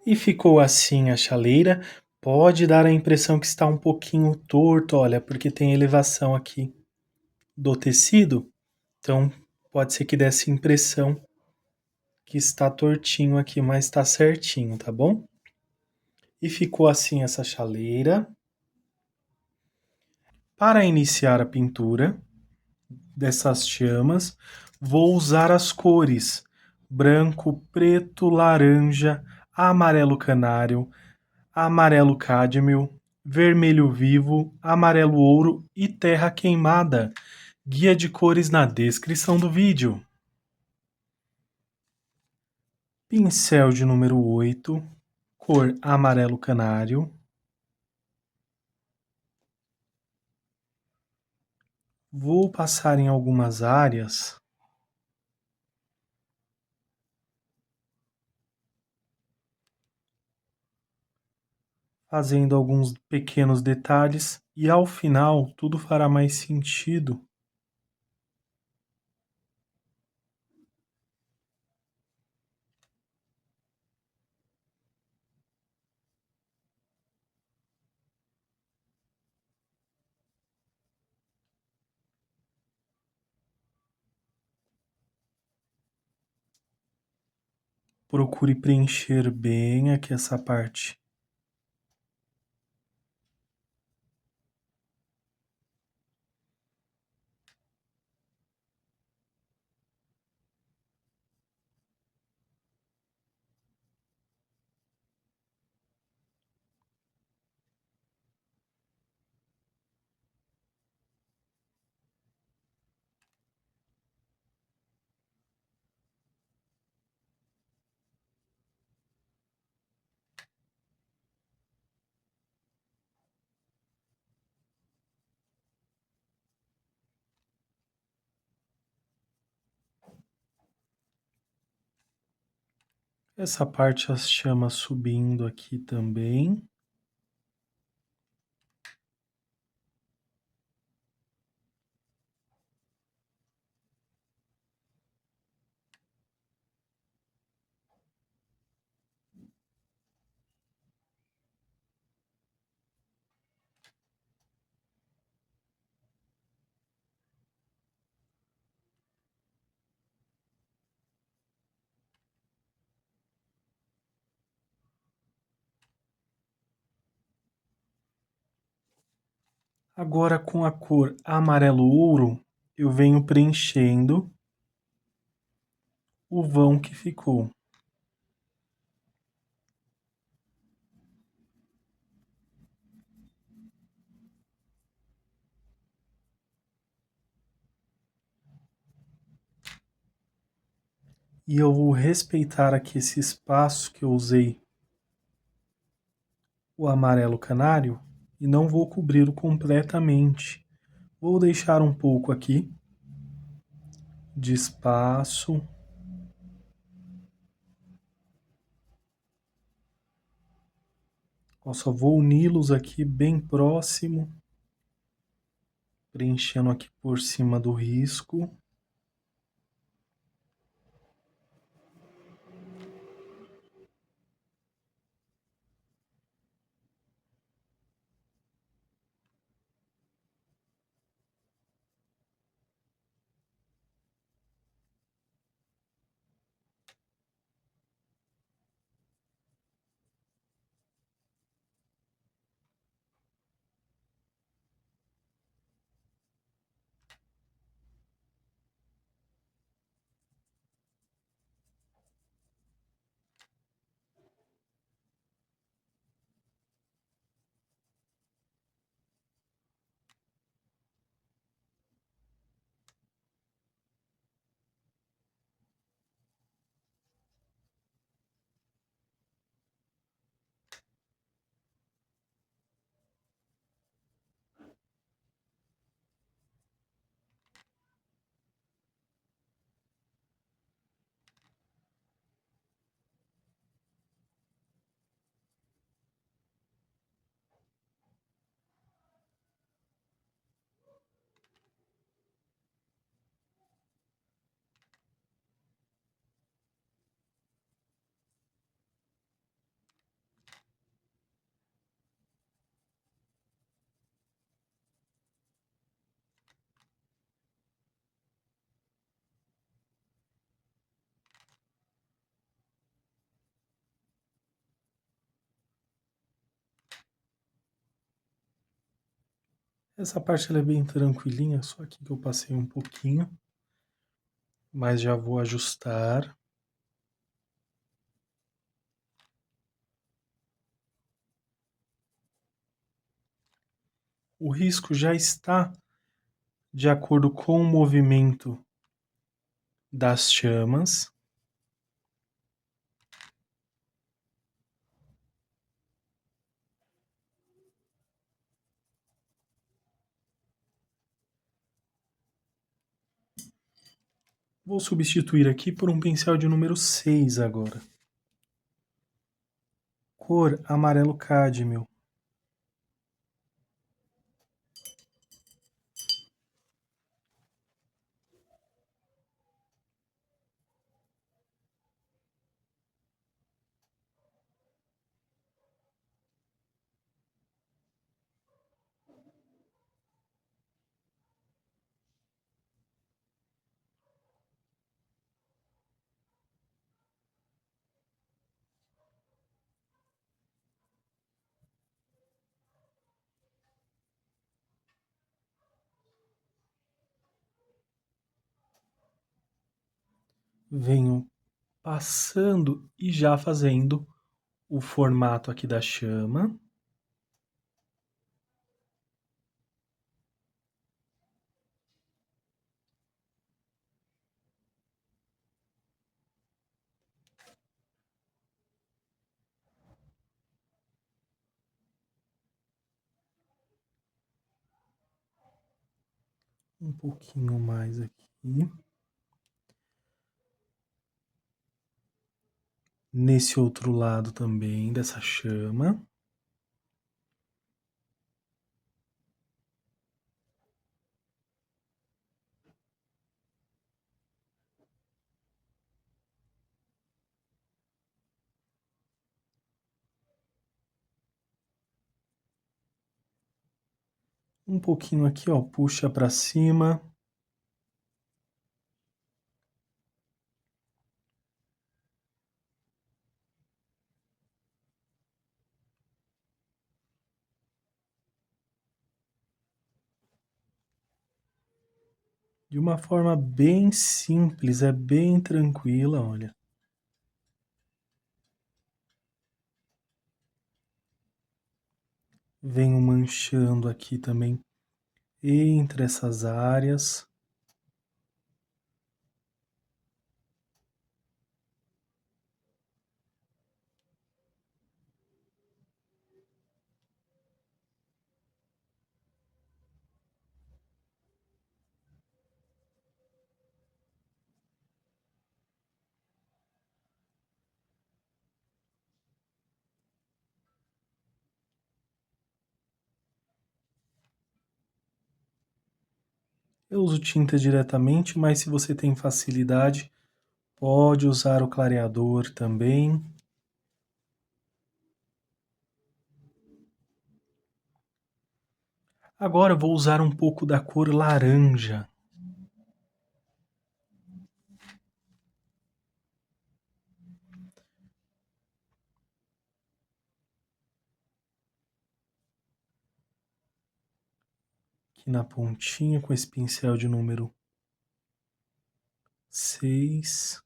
E ficou assim a chaleira. Pode dar a impressão que está um pouquinho torto, olha, porque tem elevação aqui do tecido. Então, pode ser que dê essa impressão que está tortinho aqui, mas está certinho, tá bom? E ficou assim essa chaleira. Para iniciar a pintura dessas chamas, vou usar as cores branco, preto, laranja, amarelo canário, amarelo cádmio, vermelho vivo, amarelo ouro e terra queimada. Guia de cores na descrição do vídeo. Pincel de número 8, cor amarelo canário. Vou passar em algumas áreas, fazendo alguns pequenos detalhes e ao final tudo fará mais sentido. Procure preencher bem aqui essa parte. Essa parte as chamas subindo aqui também. Agora com a cor amarelo ouro, eu venho preenchendo o vão que ficou. E eu vou respeitar aqui esse espaço que eu usei o amarelo canário e não vou cobri-lo completamente. Vou deixar um pouco aqui de espaço. Eu só vou uni-los aqui bem próximo, preenchendo aqui por cima do risco. Essa parte ela é bem tranquilinha, só aqui que eu passei um pouquinho, mas já vou ajustar. O risco já está de acordo com o movimento das chamas. Vou substituir aqui por um pincel de número 6 agora. Cor amarelo cádmio. Venho passando e já fazendo o formato aqui da chama. Um pouquinho mais aqui. Nesse outro lado também dessa chama. Um pouquinho aqui, ó, puxa para cima. De uma forma bem simples, é bem tranquila, olha. Venho manchando aqui também entre essas áreas. Eu uso tinta diretamente, mas se você tem facilidade, pode usar o clareador também. Agora eu vou usar um pouco da cor laranja. Aqui na pontinha com esse pincel de número 6.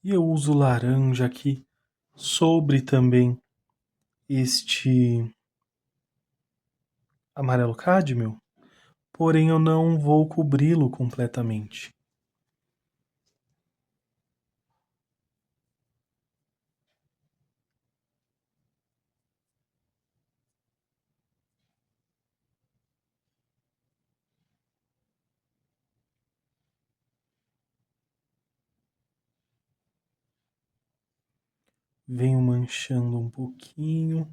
E eu uso laranja aqui sobre também este amarelo cádmio, porém eu não vou cobri-lo completamente. Venho manchando um pouquinho.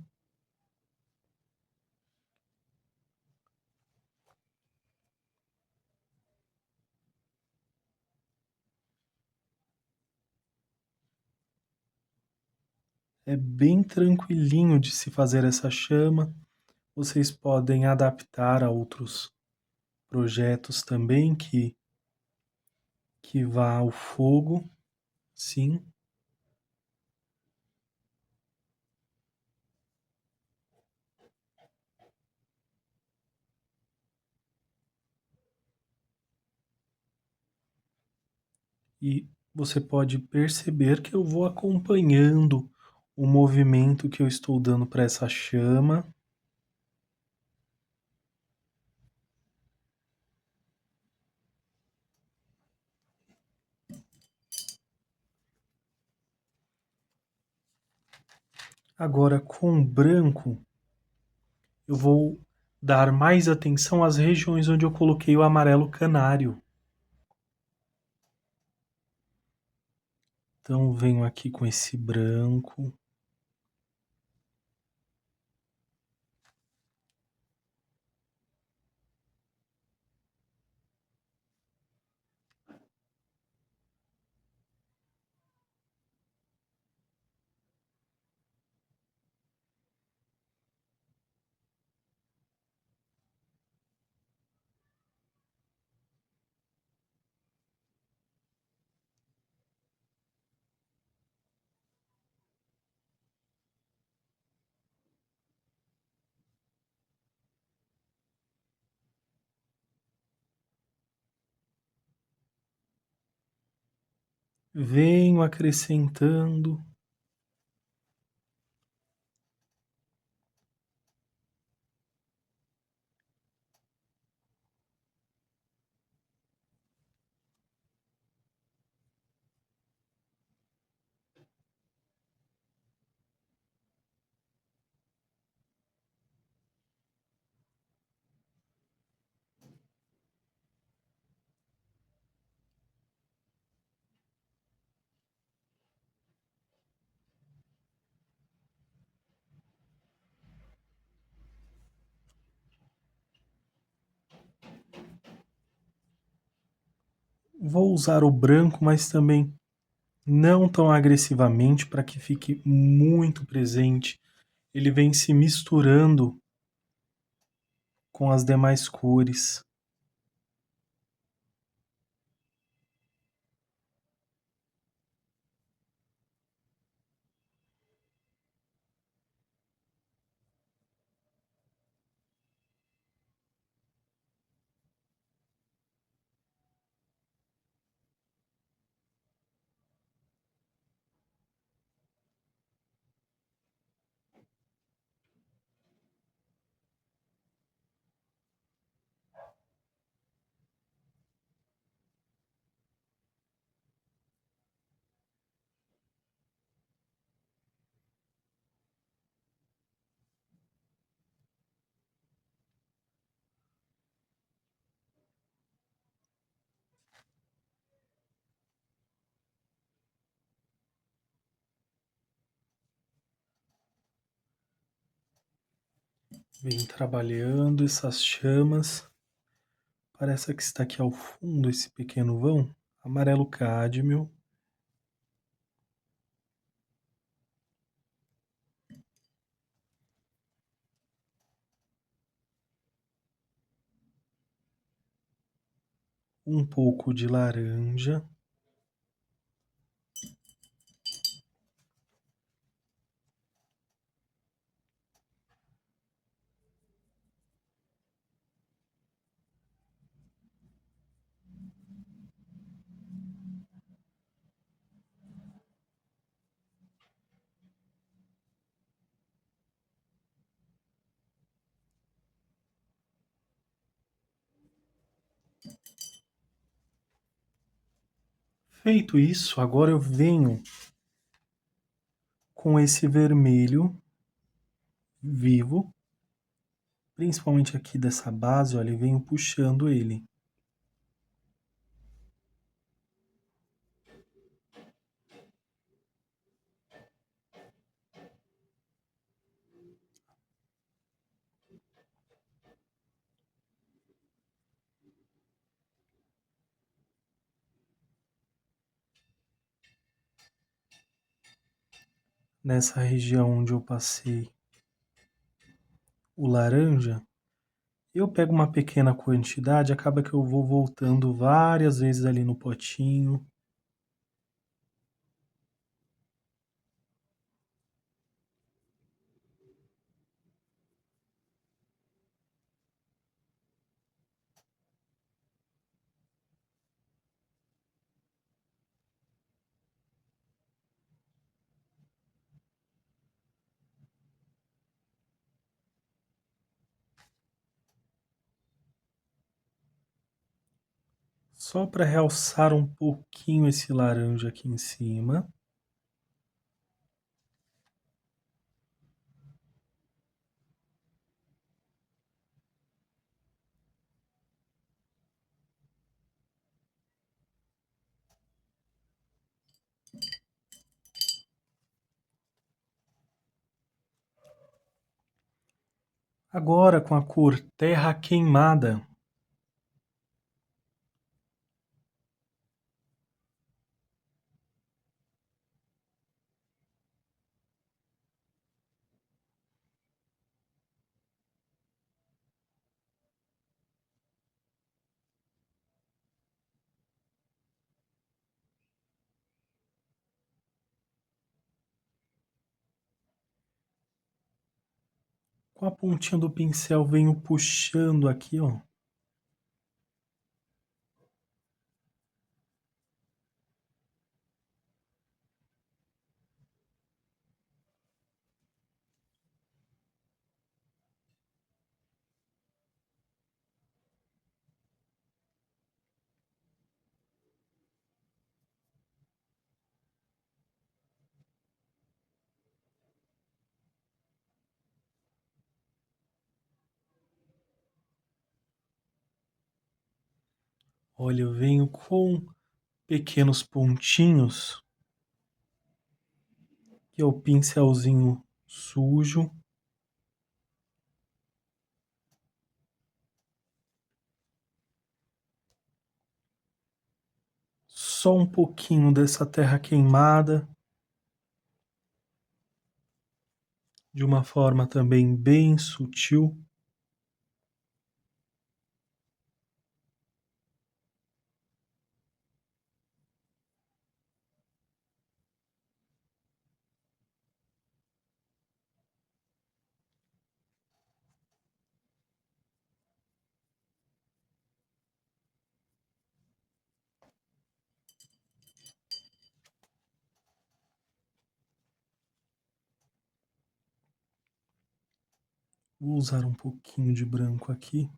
É bem tranquilinho de se fazer essa chama. Vocês podem adaptar a outros projetos também que vá ao fogo, sim. E você pode perceber que eu vou acompanhando o movimento que eu estou dando para essa chama. Agora, com o branco, eu vou dar mais atenção às regiões onde eu coloquei o amarelo canário. Então, venho aqui com esse branco. Venho acrescentando. Vou usar o branco, mas também não tão agressivamente para que fique muito presente. Ele vem se misturando com as demais cores. Vem trabalhando essas chamas. Parece que está aqui ao fundo esse pequeno vão. Amarelo cádmio. Um pouco de laranja. Feito isso, agora eu venho com esse vermelho vivo, principalmente aqui dessa base, olha, e venho puxando ele. nessa região onde eu passei o laranja, eu pego uma pequena quantidade, acaba que eu vou voltando várias vezes ali no potinho. Só para realçar um pouquinho esse laranja aqui em cima. Agora com a cor terra queimada, com a pontinha do pincel venho puxando aqui, ó. Olha, eu venho com pequenos pontinhos, que é o pincelzinho sujo. Só um pouquinho dessa terra queimada, de uma forma também bem sutil. Vou usar um pouquinho de branco aqui.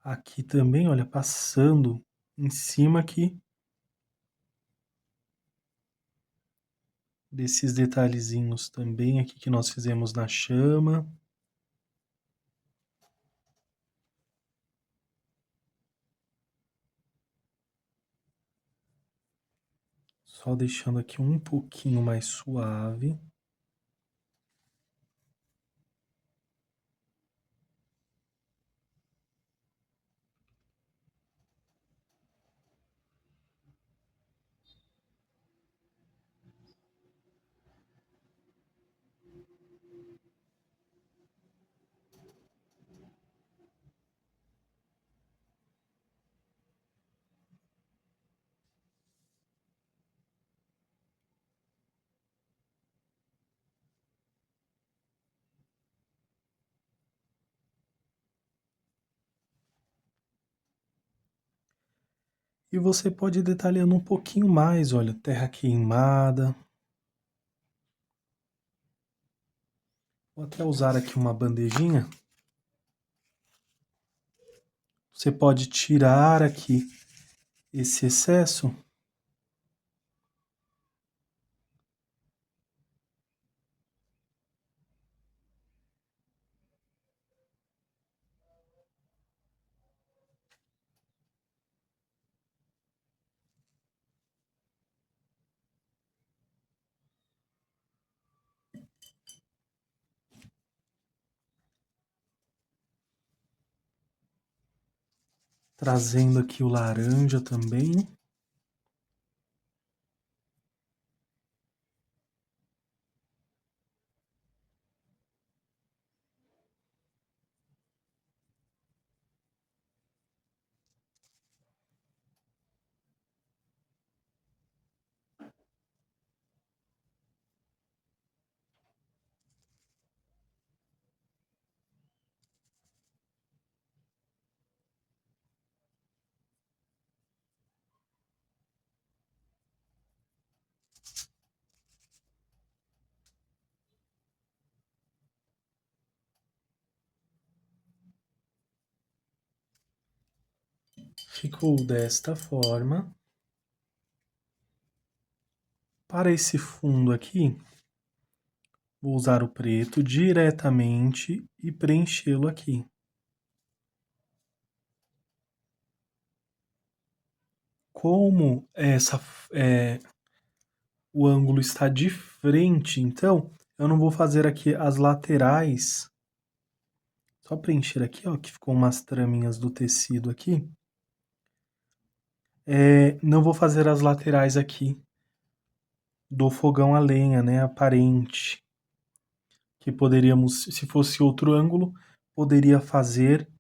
Aqui também, olha, passando em cima aqui desses detalhezinhos também aqui que nós fizemos na chama. Só deixando aqui um pouquinho mais suave. E você pode ir detalhando um pouquinho mais, olha, terra queimada. Vou até usar aqui uma bandejinha. Você pode tirar aqui esse excesso. Trazendo aqui o laranja também. Ficou desta forma. Para esse fundo aqui, vou usar o preto diretamente e preenchê-lo aqui. Como o ângulo está de frente, então eu não vou fazer aqui as laterais. Só preencher aqui, ó, que ficou umas traminhas do tecido aqui. Não vou fazer as laterais aqui do fogão a lenha, né, aparente. Que poderíamos, se fosse outro ângulo, poderia fazer,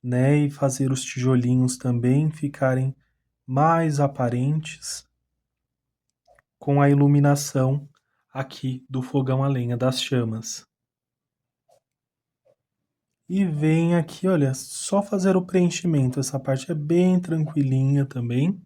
né, e fazer os tijolinhos também ficarem mais aparentes com a iluminação aqui do fogão a lenha, das chamas. E vem aqui, olha, só fazer o preenchimento. Essa parte é bem tranquilinha também.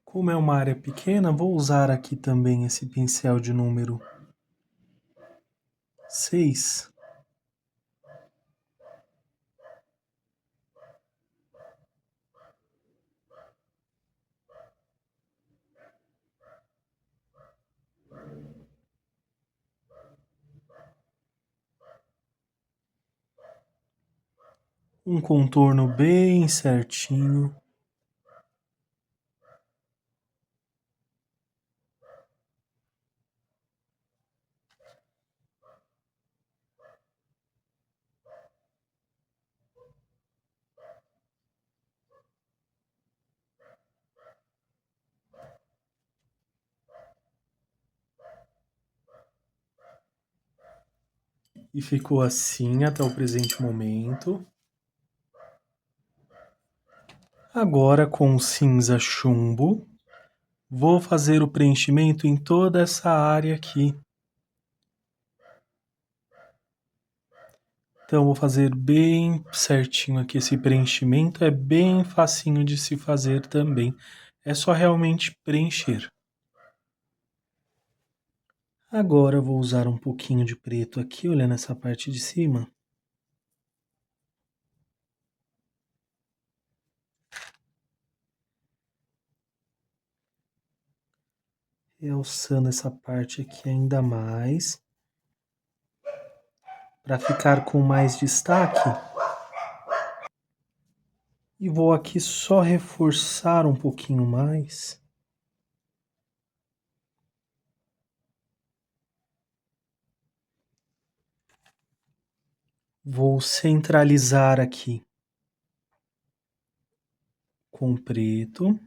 Como é uma área pequena, vou usar aqui também esse pincel de número 6. Um contorno bem certinho. E ficou assim até o presente momento. Agora com o cinza chumbo, vou fazer o preenchimento em toda essa área aqui. Então vou fazer bem certinho aqui esse preenchimento, é bem facinho de se fazer também. É só realmente preencher. Agora eu vou usar um pouquinho de preto aqui, olha nessa parte de cima. Realçando essa parte aqui ainda mais. Para ficar com mais destaque. E vou aqui só reforçar um pouquinho mais. Vou centralizar aqui com preto.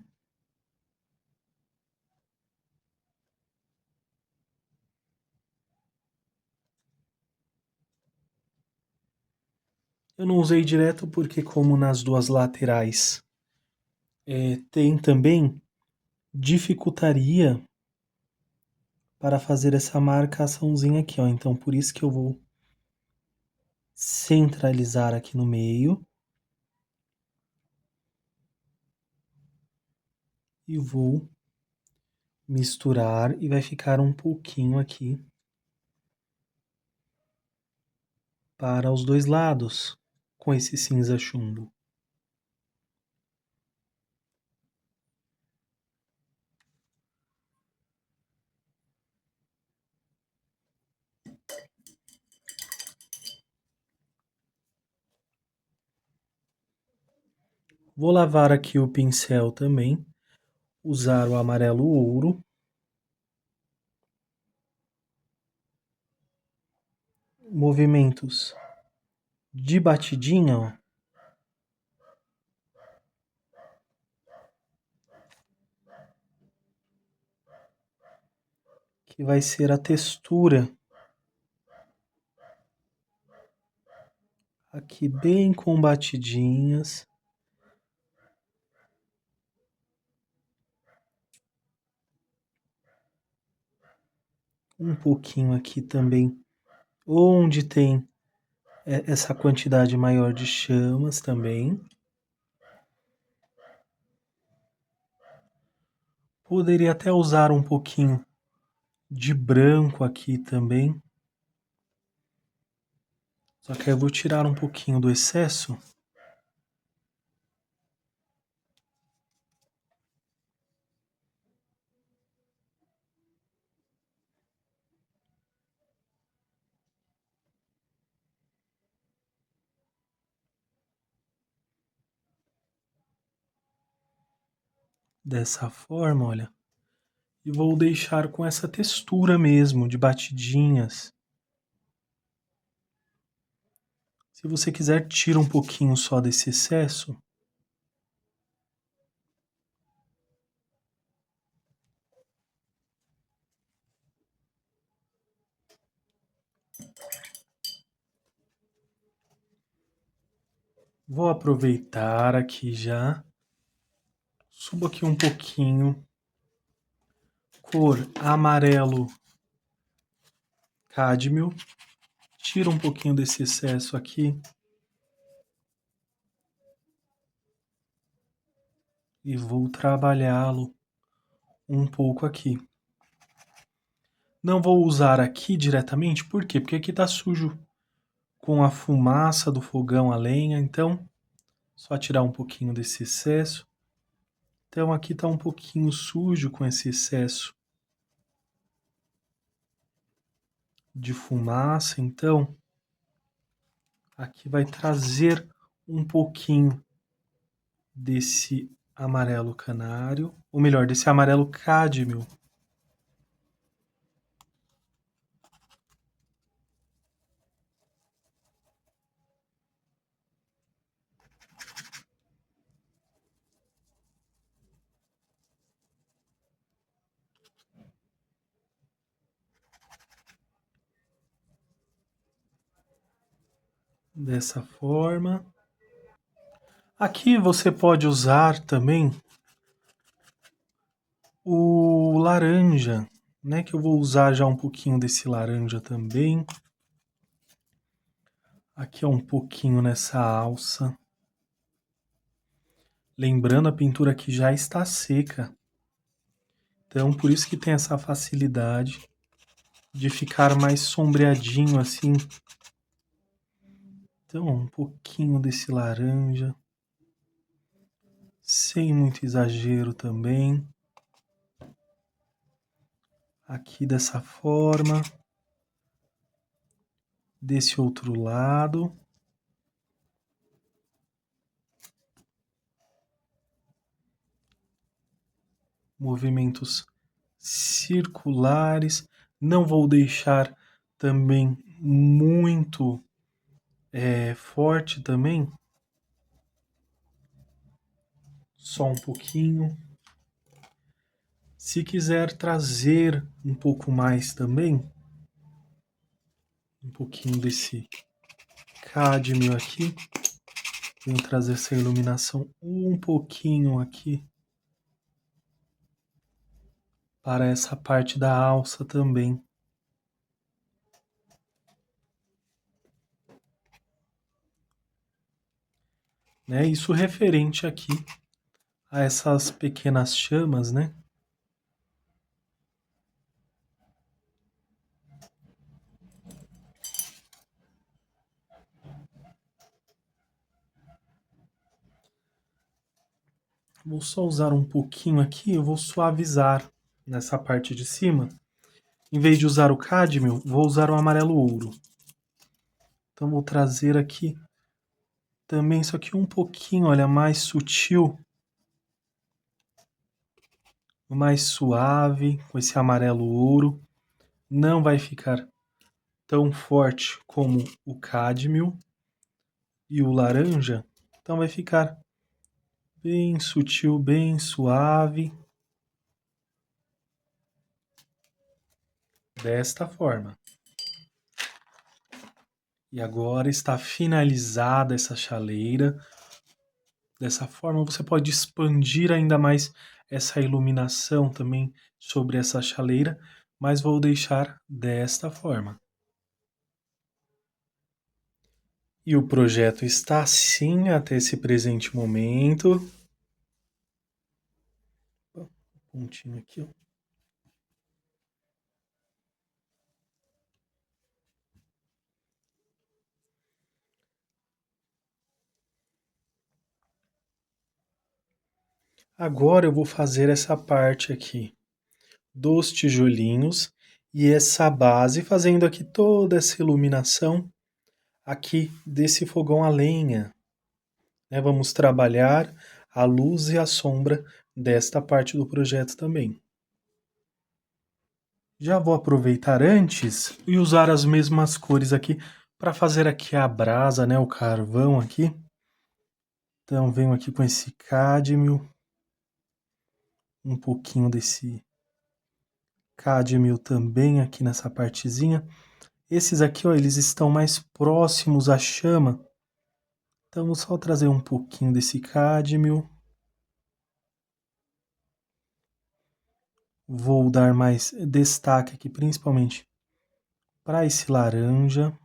Eu não usei direto porque como nas duas laterais tem também, dificultaria para fazer essa marcaçãozinha aqui, ó. Então por isso que eu vou centralizar aqui no meio. E vou misturar e vai ficar um pouquinho aqui para os dois lados com esse cinza chumbo. Vou lavar aqui o pincel também. usar o amarelo ouro. Movimentos de batidinha, ó. Que vai ser a textura. Aqui bem com batidinhas. Um pouquinho aqui também, onde tem essa quantidade maior de chamas também. Poderia até usar um pouquinho de branco aqui também. Só que eu vou tirar um pouquinho do excesso. Dessa forma, olha. E vou deixar com essa textura mesmo, de batidinhas. Se você quiser, tira um pouquinho só desse excesso. Vou aproveitar aqui já. Subo aqui um pouquinho. Cor amarelo cádmio. Tira um pouquinho desse excesso aqui. E vou trabalhá-lo um pouco aqui. Não vou usar aqui diretamente, por quê? Porque aqui tá sujo com a fumaça do fogão a lenha, então só tirar um pouquinho desse excesso. Então aqui tá um pouquinho sujo com esse excesso de fumaça, então aqui vai trazer um pouquinho desse amarelo canário, ou melhor, desse amarelo cádmio. Dessa forma. Aqui você pode usar também o laranja, né? Que eu vou usar já um pouquinho desse laranja também. Aqui é um pouquinho nessa alça. Lembrando, a pintura aqui já está seca. Então, por isso que tem essa facilidade de ficar mais sombreadinho assim. Então, um pouquinho desse laranja. Sem muito exagero também. Aqui dessa forma. Desse outro lado. Movimentos circulares. Não vou deixar também muito forte também. Só um pouquinho. Se quiser trazer um pouco mais também, um pouquinho desse cádmio aqui, venho trazer essa iluminação um pouquinho aqui para essa parte da alça também. Né? Isso referente aqui a essas pequenas chamas, né? Vou só usar um pouquinho aqui, eu vou suavizar nessa parte de cima. Em vez de usar o cádmio, vou usar o amarelo ouro. Então vou trazer aqui também, só que um pouquinho, olha, mais sutil. mais suave, com esse amarelo ouro. Não vai ficar tão forte como o cádmio e o laranja, então vai ficar bem sutil, bem suave, desta forma. E agora está finalizada essa chaleira. Dessa forma, você pode expandir ainda mais essa iluminação também sobre essa chaleira, mas vou deixar desta forma. E o projeto está assim até esse presente momento. Pontinho aqui, ó. Agora eu vou fazer essa parte aqui dos tijolinhos e essa base, fazendo aqui toda essa iluminação aqui desse fogão a lenha, né? Vamos trabalhar a luz e a sombra desta parte do projeto também. Já vou aproveitar antes e usar as mesmas cores aqui para fazer aqui a brasa, né? O carvão aqui. Então venho aqui com esse cádmio, um pouquinho desse cádmio também aqui nessa partezinha. Esses aqui, ó, eles estão mais próximos à chama. Então vou só trazer um pouquinho desse cádmio. Vou dar mais destaque aqui, principalmente para esse laranja.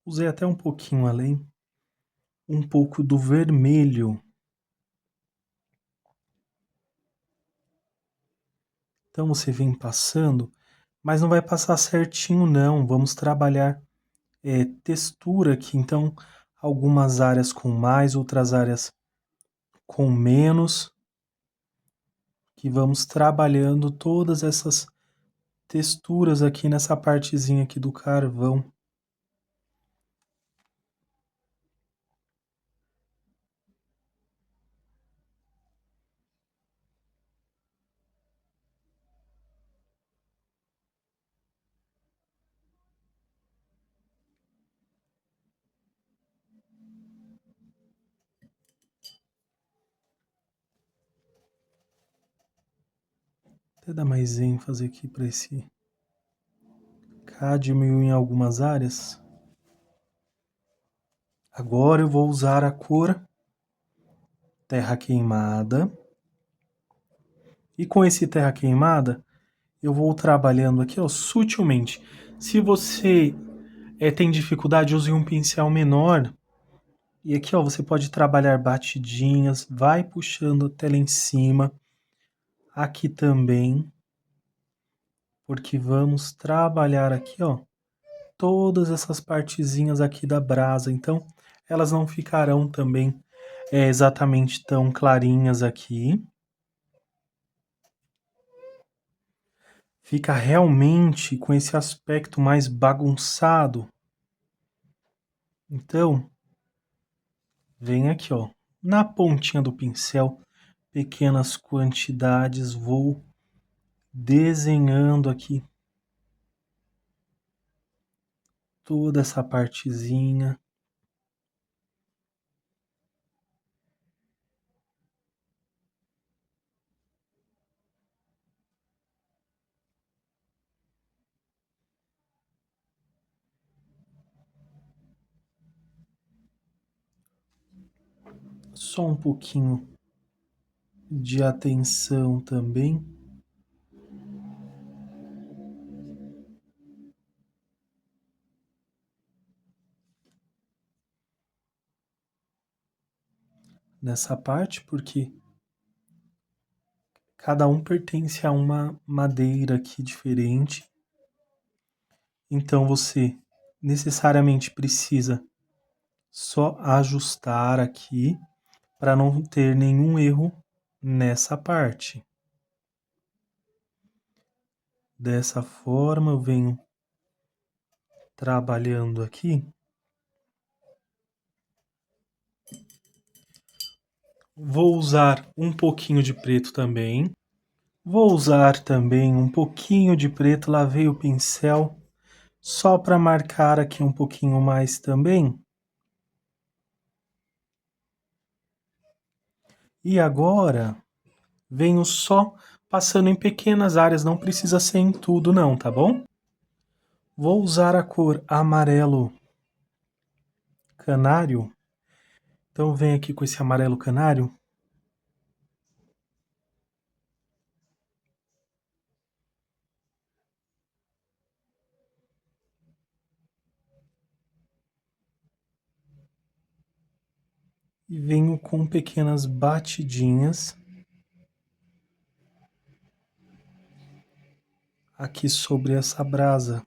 Usei até um pouquinho além, um pouco do vermelho. Então você vem passando, mas não vai passar certinho não. Vamos trabalhar textura aqui. Então, algumas áreas com mais, outras áreas com menos. Que vamos trabalhando todas essas texturas aqui nessa partezinha aqui do carvão. Até dar mais ênfase aqui para esse cádmio em algumas áreas. Agora eu vou usar a cor terra queimada. E com esse terra queimada, eu vou trabalhando aqui, ó, sutilmente. Se você tem dificuldade, use um pincel menor. E aqui, ó, você pode trabalhar batidinhas, vai puxando até lá em cima. Aqui também, porque vamos trabalhar aqui, ó, todas essas partezinhas aqui da brasa. Então, elas não ficarão também exatamente tão clarinhas aqui. Fica realmente com esse aspecto mais bagunçado. Então, vem aqui, ó, na pontinha do pincel, pequenas quantidades, vou desenhando aqui toda essa partezinha. Só um pouquinho de atenção também. Nessa parte, porque cada um pertence a uma madeira aqui diferente. Então você necessariamente precisa só ajustar aqui para não ter nenhum erro nessa parte. Dessa forma eu venho trabalhando aqui. Vou usar um pouquinho de preto também. Vou usar também um pouquinho de preto, lavei o pincel só para marcar aqui um pouquinho mais também. E agora venho só passando em pequenas áreas, não precisa ser em tudo não, tá bom? Vou usar a cor amarelo canário. Então venho aqui com esse amarelo canário. E venho com pequenas batidinhas aqui sobre essa brasa.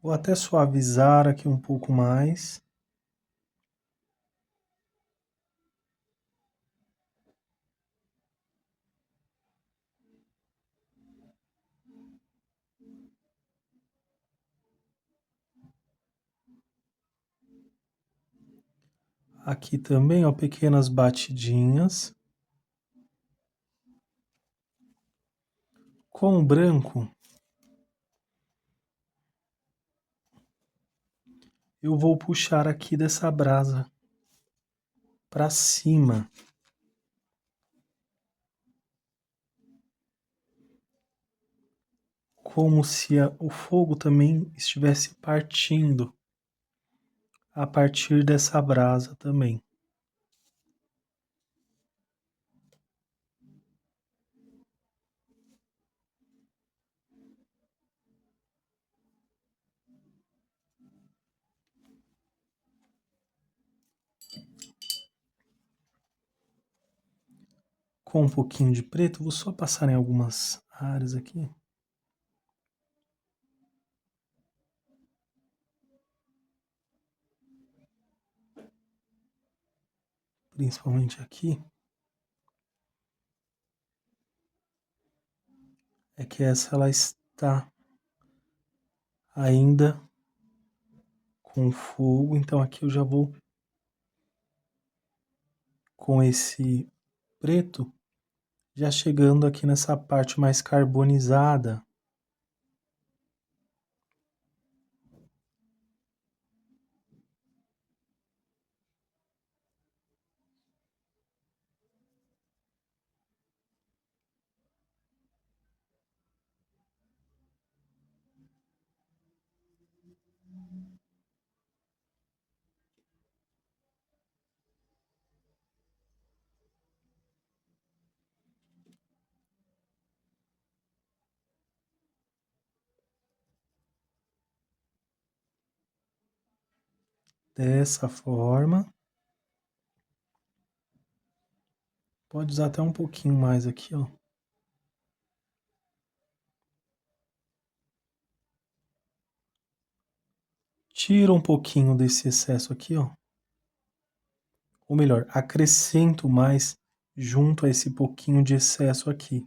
Vou até suavizar aqui um pouco mais. Aqui também, ó, pequenas batidinhas. Com o branco, eu vou puxar aqui dessa brasa para cima. Como se o fogo também estivesse partindo a partir dessa brasa também. Com um pouquinho de preto, vou só passar em algumas áreas aqui. Principalmente aqui. É que essa ela está ainda com fogo, então aqui eu já vou com esse preto já chegando aqui nessa parte mais carbonizada. Dessa forma. Pode usar até um pouquinho mais aqui, ó. Tiro um pouquinho desse excesso aqui, ó. Ou melhor, acrescento mais junto a esse pouquinho de excesso aqui.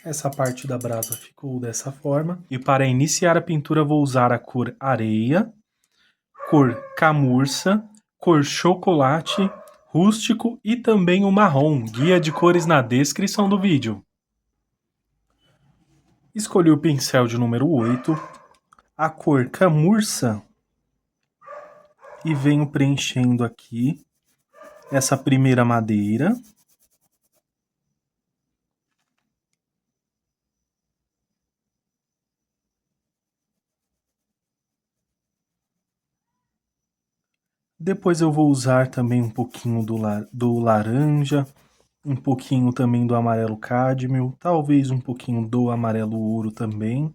Essa parte da brasa ficou dessa forma. E para iniciar a pintura vou usar a cor areia, cor camurça, cor chocolate, rústico e também o marrom. Guia de cores na descrição do vídeo. Escolhi o pincel de número 8, a cor camurça e venho preenchendo aqui essa primeira madeira. Depois eu vou usar também um pouquinho do laranja, um pouquinho também do amarelo cádmio, talvez um pouquinho do amarelo ouro também,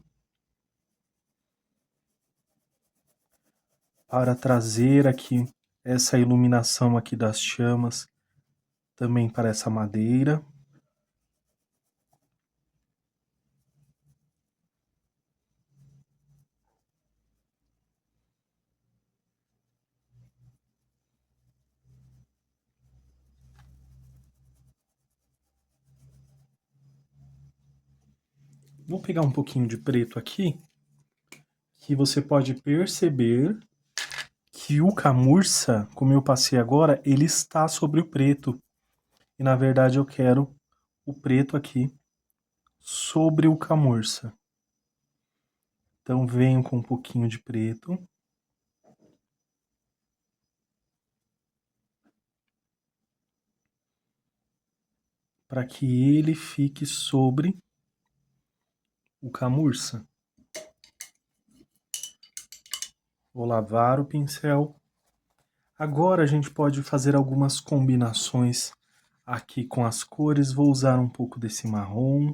para trazer aqui essa iluminação aqui das chamas também para essa madeira. Vou pegar um pouquinho de preto aqui, que você pode perceber que o camurça, como eu passei agora, ele está sobre o preto. E na verdade eu quero o preto aqui sobre o camurça. Então venho com um pouquinho de preto. Para que ele fique sobre o camurça. Vou lavar o pincel. Agora a gente pode fazer algumas combinações aqui com as cores. Vou usar um pouco desse marrom.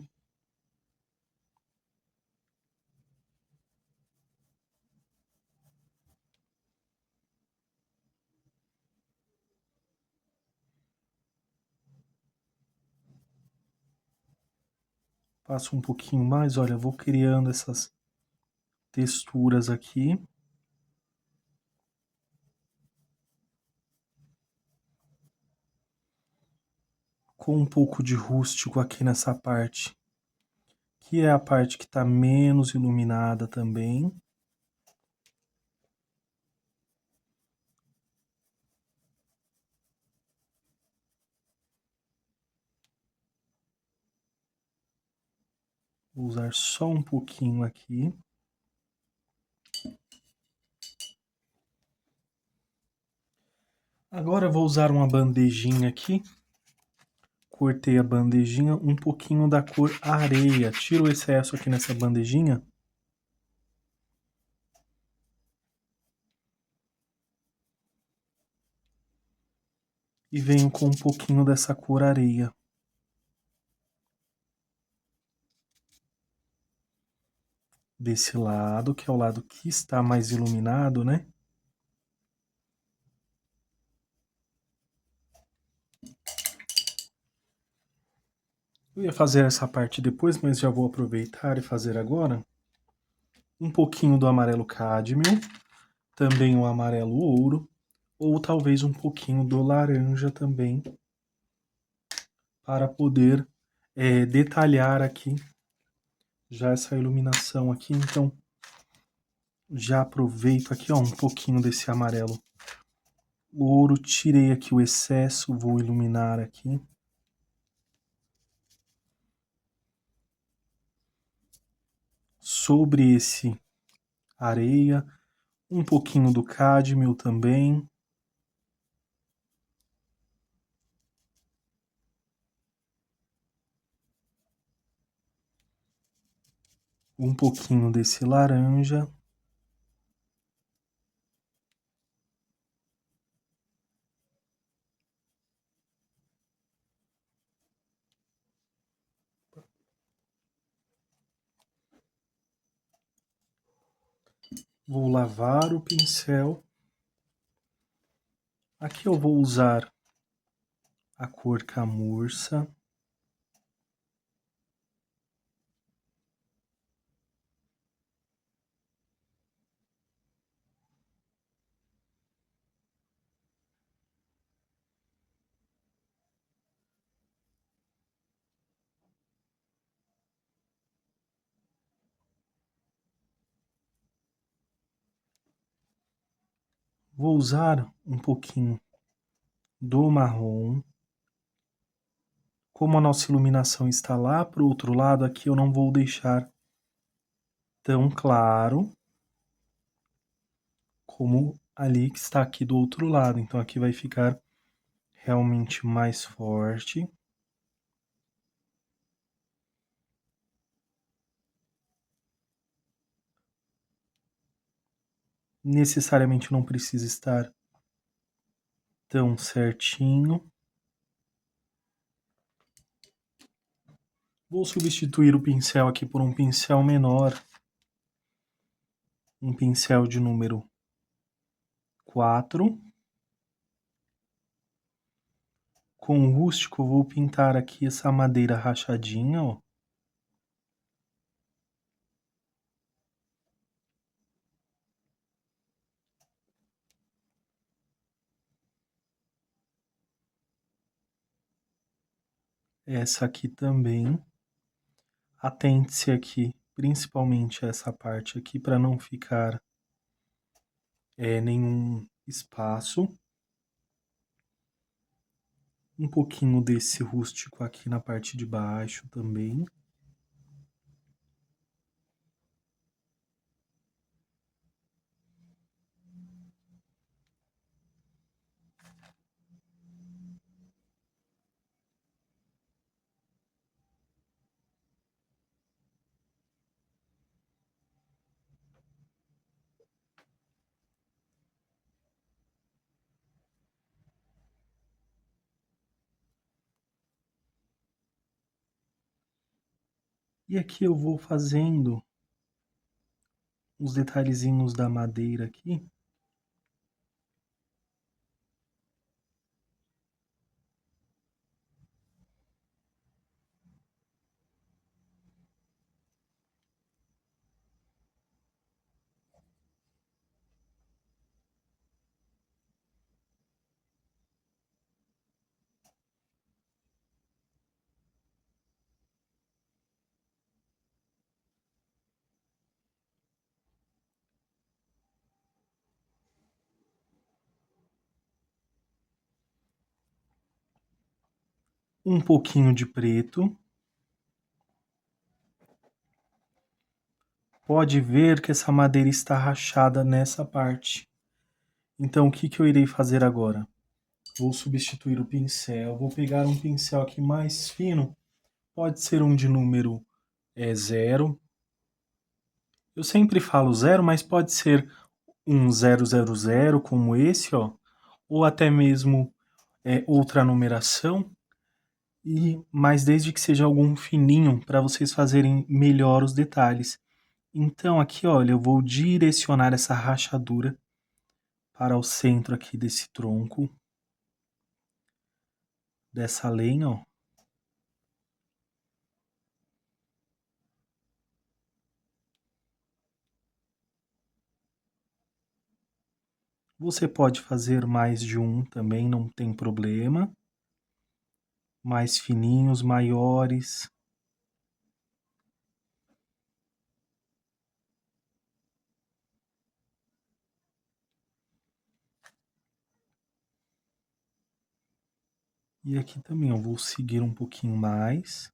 Passo um pouquinho mais, olha, vou criando essas texturas aqui. Com um pouco de rústico aqui nessa parte, que é a parte que está menos iluminada também. Vou usar só um pouquinho aqui. Agora eu vou usar uma bandejinha aqui. Cortei a bandejinha, um pouquinho da cor areia. Tiro o excesso aqui nessa bandejinha. E venho com um pouquinho dessa cor areia. Desse lado, que é o lado que está mais iluminado, né? Eu ia fazer essa parte depois, mas já vou aproveitar e fazer agora. Um pouquinho do amarelo cádmio, também o amarelo ouro, ou talvez um pouquinho do laranja também, para poder detalhar aqui já essa iluminação aqui. Então, já aproveito aqui, ó, um pouquinho desse amarelo ouro, tirei aqui o excesso, vou iluminar aqui. Sobre esse areia, um pouquinho do cádmio também. Um pouquinho desse laranja. Vou lavar o pincel. Aqui eu vou usar a cor camurça. Vou usar um pouquinho do marrom. Como a nossa iluminação está lá para o outro lado, aqui eu não vou deixar tão claro como ali que está aqui do outro lado. Então aqui vai ficar realmente mais forte. Necessariamente não precisa estar tão certinho. Vou substituir o pincel aqui por um pincel menor. Um pincel de número 4. Com o rústico, eu vou pintar aqui essa madeira rachadinha, ó. Essa aqui também. Atente-se aqui, principalmente essa parte aqui, para não ficar nenhum espaço. Um pouquinho desse rústico aqui na parte de baixo também. E aqui eu vou fazendo os detalhezinhos da madeira aqui. Um pouquinho de preto. Pode ver que essa madeira está rachada nessa parte. Então, o que que eu irei fazer agora? Vou substituir o pincel, vou pegar um pincel aqui mais fino, pode ser um de número 0. Eu sempre falo 0, mas pode ser um 000 como esse, ó, ou até mesmo outra numeração, mas desde que seja algum fininho para vocês fazerem melhor os detalhes. Então aqui, olha, eu vou direcionar essa rachadura para o centro aqui desse tronco, dessa lenha, ó. Você pode fazer mais de um também, não tem problema. Mais fininhos, maiores. E aqui também eu vou seguir um pouquinho mais.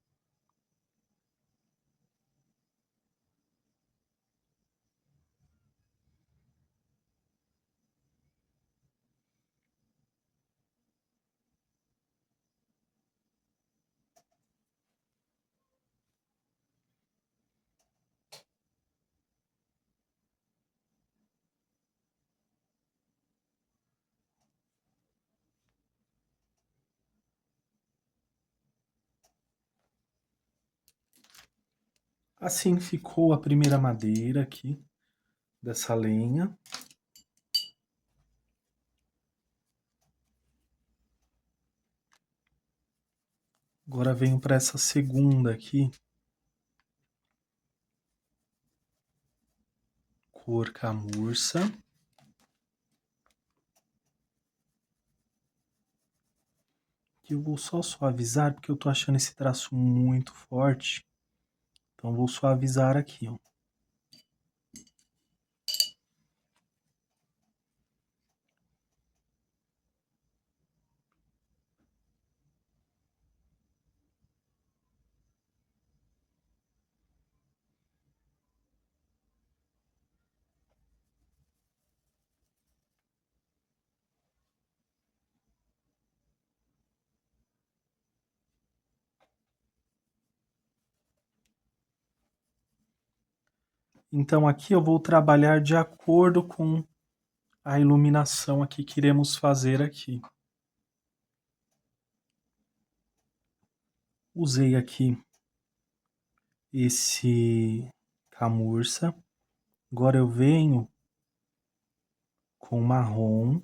Assim ficou a primeira madeira aqui dessa lenha. Agora venho para essa segunda aqui, cor camurça. Que eu vou só suavizar, porque eu tô achando esse traço muito forte. Então vou suavizar aqui, ó. Então aqui eu vou trabalhar de acordo com a iluminação aqui que iremos fazer aqui. Usei aqui esse camurça. Agora eu venho com marrom.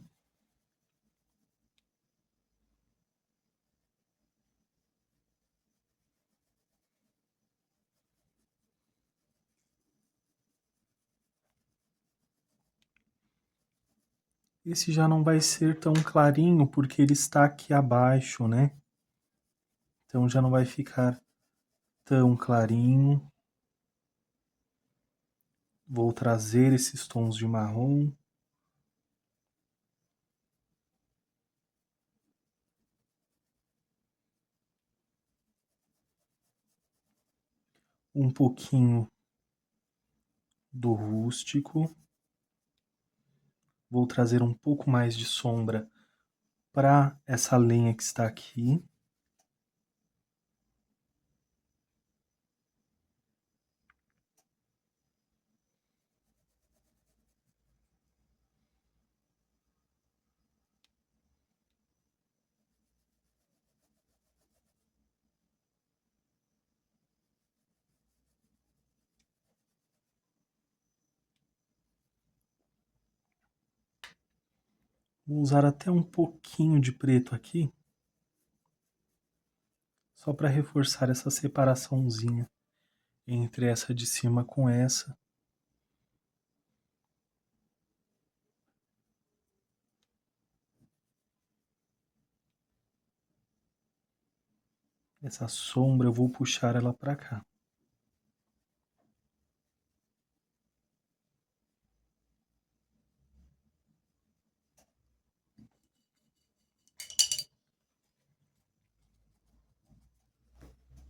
Esse já não vai ser tão clarinho porque ele está aqui abaixo, né? Então já não vai ficar tão clarinho. Vou trazer esses tons de marrom. Um pouquinho do rústico. Vou trazer um pouco mais de sombra para essa lenha que está aqui. Vou usar até um pouquinho de preto aqui, só para reforçar essa separaçãozinha entre essa de cima com essa. Essa sombra eu vou puxar ela para cá.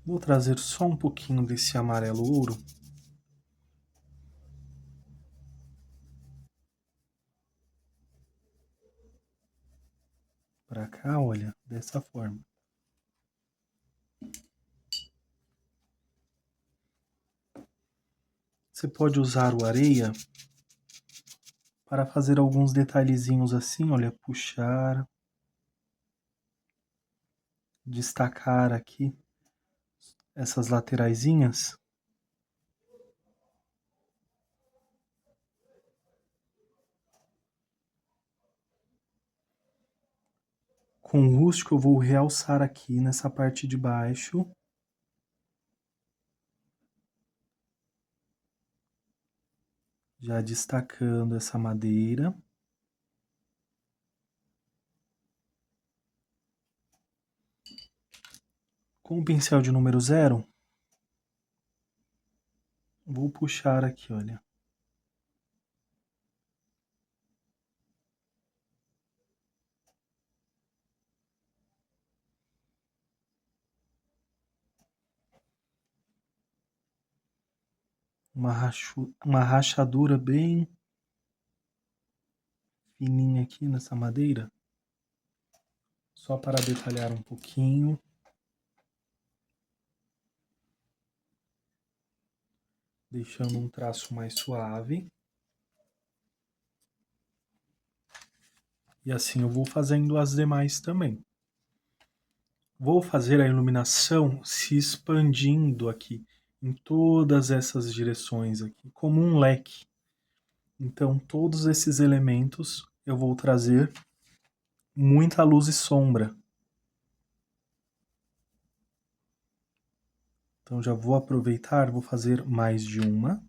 Vou trazer só um pouquinho desse amarelo ouro. Para cá, olha, dessa forma. Você pode usar o areia para fazer alguns detalhezinhos assim, olha, puxar, destacar aqui essas lateraisinhas. Com o rústico eu vou realçar aqui nessa parte de baixo. Já destacando essa madeira. Com o pincel de número 0, vou puxar aqui, olha. Uma rachadura bem fininha aqui nessa madeira. Só para detalhar um pouquinho. Deixando um traço mais suave. E assim eu vou fazendo as demais também. Vou fazer a iluminação se expandindo aqui em todas essas direções aqui, como um leque. Então todos esses elementos eu vou trazer muita luz e sombra. Então já vou aproveitar, vou fazer mais de uma.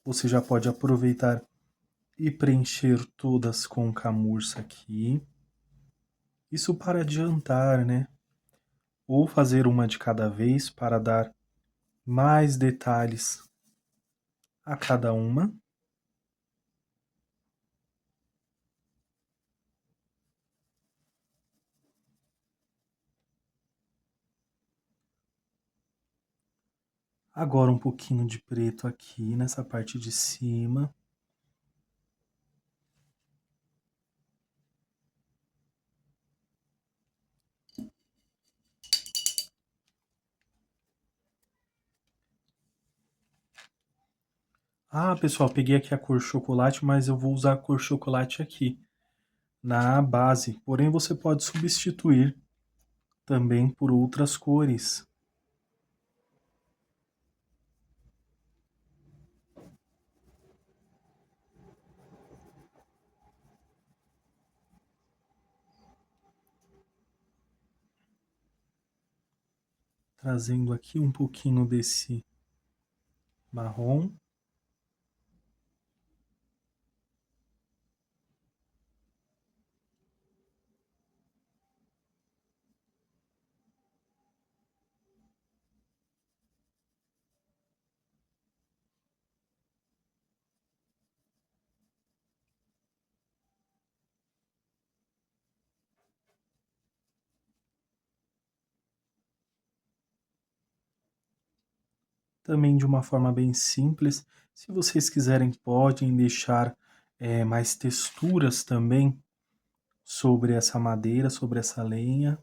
Você já pode aproveitar e preencher todas com camurça aqui. Isso para adiantar, né? Ou fazer uma de cada vez para dar mais detalhes a cada uma. Agora um pouquinho de preto aqui nessa parte de cima. Ah, pessoal, peguei aqui a cor chocolate, mas eu vou usar a cor chocolate aqui na base. Porém, você pode substituir também por outras cores. Trazendo aqui um pouquinho desse marrom. Também de uma forma bem simples. Se vocês quiserem, podem deixar mais texturas também sobre essa madeira, sobre essa lenha.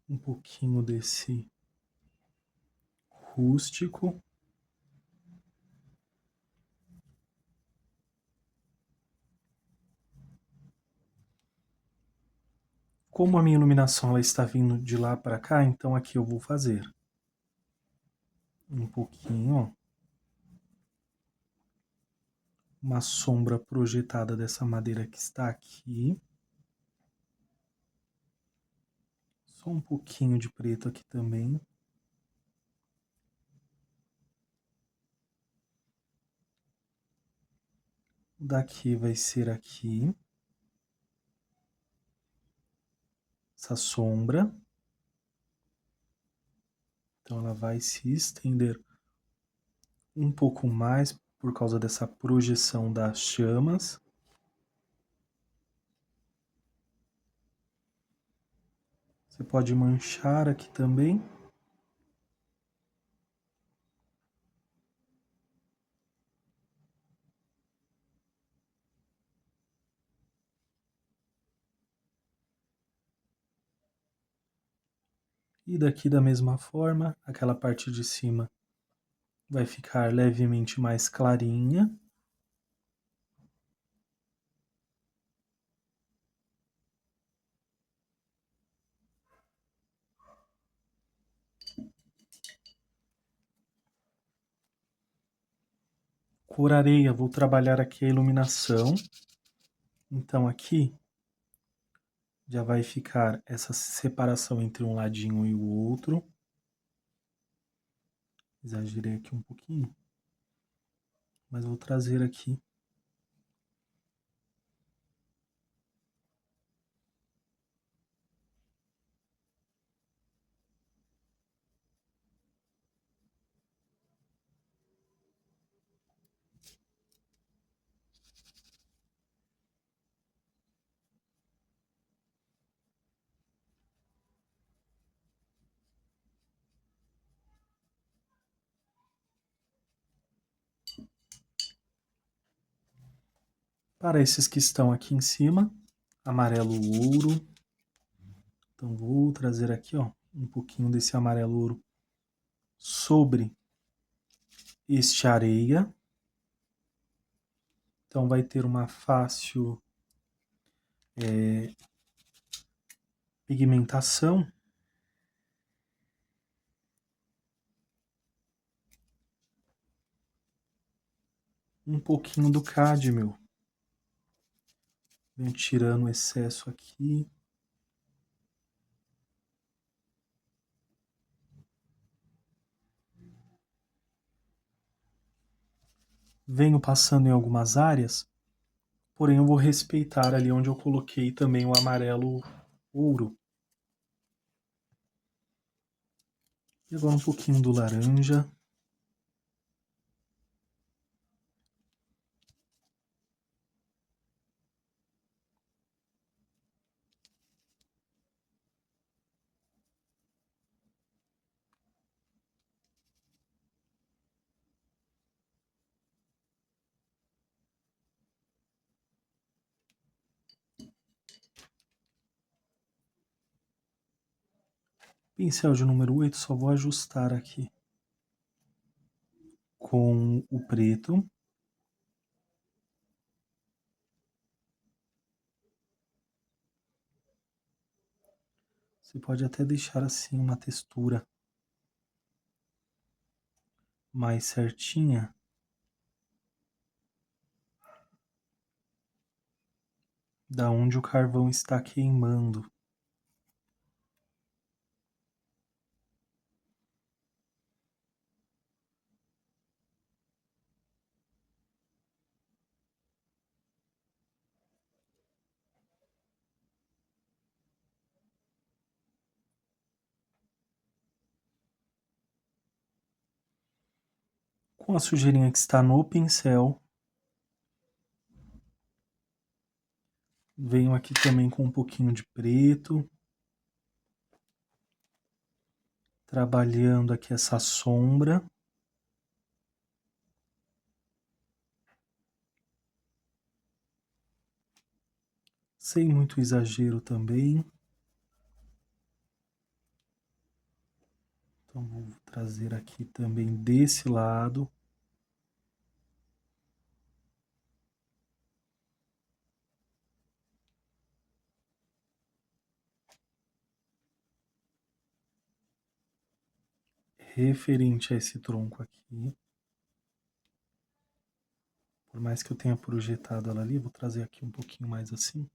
Um pouquinho desse rústico. Como a minha iluminação ela está vindo de lá para cá, então aqui eu vou fazer um pouquinho, ó, uma sombra projetada dessa madeira que está aqui. Só um pouquinho de preto aqui também. Daqui vai ser aqui. Essa sombra. Então ela vai se estender um pouco mais por causa dessa projeção das chamas. Você pode manchar aqui também. E daqui da mesma forma, aquela parte de cima vai ficar levemente mais clarinha. Cor areia, vou trabalhar aqui a iluminação. Então aqui já vai ficar essa separação entre um ladinho e o outro. Exagerei aqui um pouquinho, mas vou trazer aqui. Para esses que estão aqui em cima, amarelo ouro. Então vou trazer aqui, ó, um pouquinho desse amarelo ouro sobre este areia. Então vai ter uma fácil pigmentação. Um pouquinho do cádmio. Venho tirando o excesso aqui. Venho passando em algumas áreas, porém eu vou respeitar ali onde eu coloquei também o amarelo ouro. E agora um pouquinho do laranja. Pincel de número 8, só vou ajustar aqui com o preto. Você pode até deixar assim uma textura mais certinha. Da onde o carvão está queimando. Com a sujeirinha que está no pincel, venho aqui também com um pouquinho de preto, trabalhando aqui essa sombra. Sem muito exagero também. Então vou trazer aqui também desse lado. Referente a esse tronco aqui. Por mais que eu tenha projetado ela ali, vou trazer aqui um pouquinho mais assim.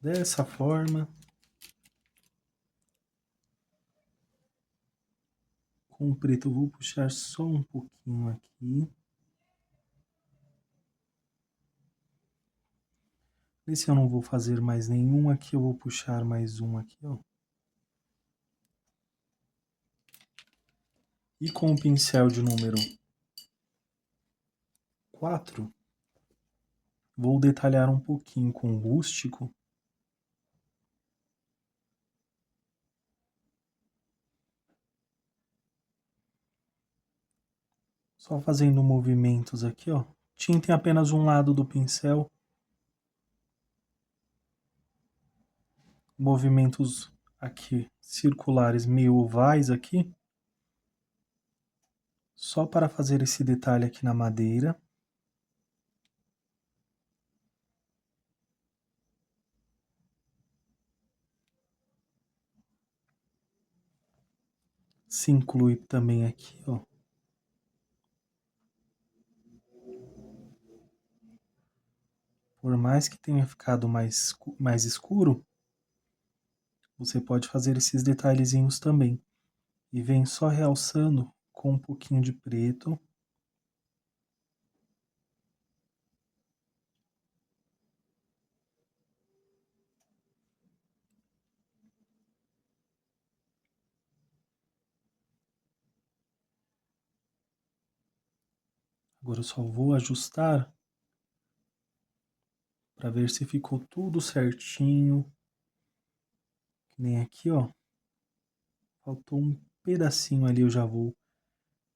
Dessa forma. Com o preto eu vou puxar só um pouquinho aqui. Esse eu não vou fazer mais nenhum aqui, eu vou puxar mais um aqui, ó. E com o pincel de número 4, vou detalhar um pouquinho com o rústico. Só fazendo movimentos aqui, ó. Tinta em apenas um lado do pincel. Movimentos aqui circulares, meio ovais aqui. Só para fazer esse detalhe aqui na madeira. Se inclui também aqui, ó. Por mais que tenha ficado mais escuro, você pode fazer esses detalhezinhos também. E vem só realçando com um pouquinho de preto. Agora eu só vou ajustar para ver se ficou tudo certinho. Que nem aqui, ó. Faltou um pedacinho ali, eu já vou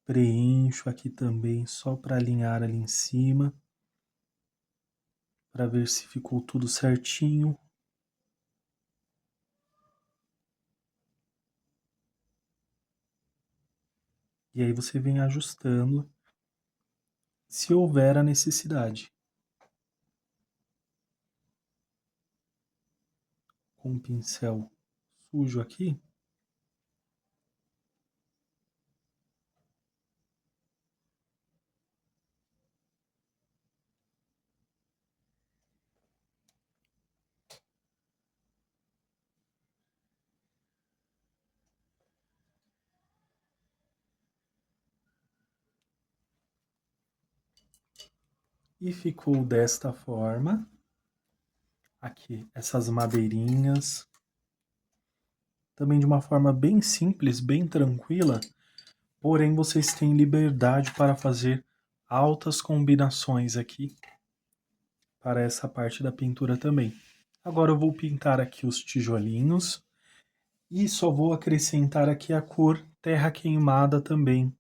preencho aqui também, só para alinhar ali em cima, para ver se ficou tudo certinho. E aí você vem ajustando, se houver a necessidade. Com um pincel sujo aqui, e ficou desta forma. Aqui, essas madeirinhas. Também de uma forma bem simples, bem tranquila, porém vocês têm liberdade para fazer altas combinações aqui para essa parte da pintura também. Agora eu vou pintar aqui os tijolinhos e só vou acrescentar aqui a cor terra queimada também.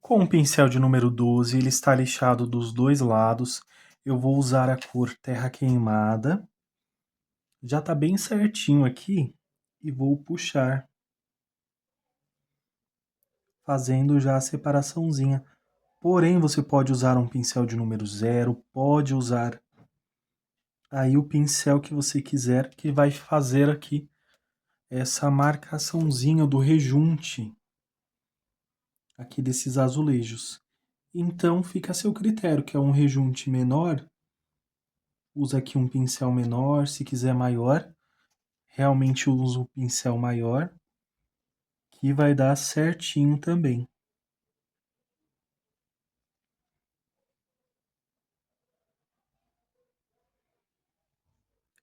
Com o pincel de número 12, ele está lixado dos dois lados. Eu vou usar a cor terra queimada. Já está bem certinho aqui e vou puxar, fazendo já a separaçãozinha. Porém, você pode usar um pincel de número 0, pode usar aí o pincel que você quiser, que vai fazer aqui essa marcaçãozinha do rejunte aqui desses azulejos. Então fica a seu critério, que é um rejunte menor, usa aqui um pincel menor, se quiser maior, realmente uso o pincel maior, que vai dar certinho também.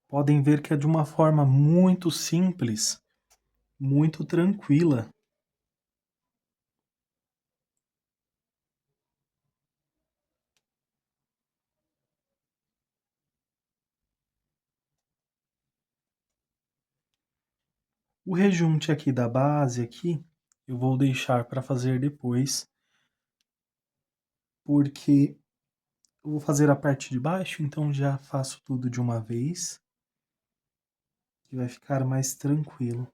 Podem ver que é de uma forma muito simples, muito tranquila. O rejunte aqui da base aqui, eu vou deixar para fazer depois, porque eu vou fazer a parte de baixo, então já faço tudo de uma vez, que vai ficar mais tranquilo.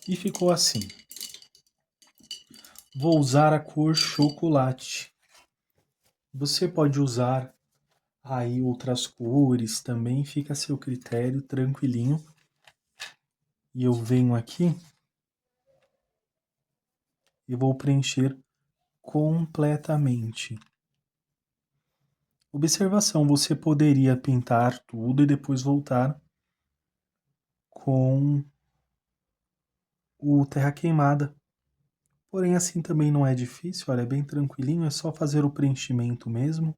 E ficou assim. Vou usar a cor chocolate. Você pode usar aí outras cores também, fica a seu critério, tranquilinho. E eu venho aqui e vou preencher completamente. Observação, você poderia pintar tudo e depois voltar com o terra queimada. Porém, assim também não é difícil, olha, é bem tranquilinho, é só fazer o preenchimento mesmo.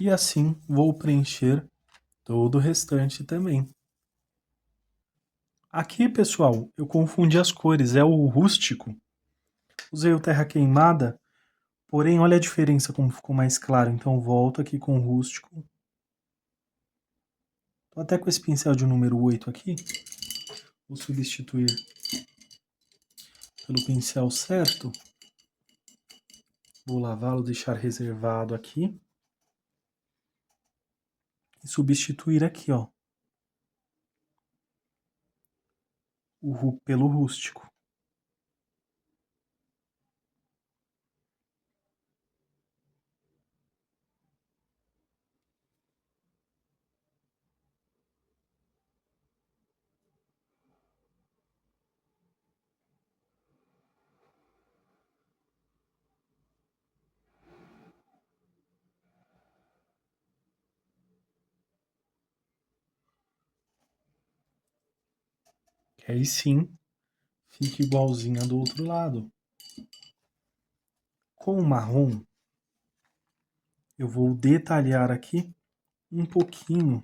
E assim vou preencher todo o restante também. Aqui, pessoal, eu confundi as cores, é o rústico. Usei o terra queimada, porém olha a diferença como ficou mais claro. Então volto aqui com o rústico. Tô até com esse pincel de número 8 aqui. Vou substituir pelo pincel certo. Vou lavá-lo, deixar reservado aqui. E substituir aqui, ó, pelo rústico. Que aí sim, fica igualzinha do outro lado. Com o marrom, eu vou detalhar aqui um pouquinho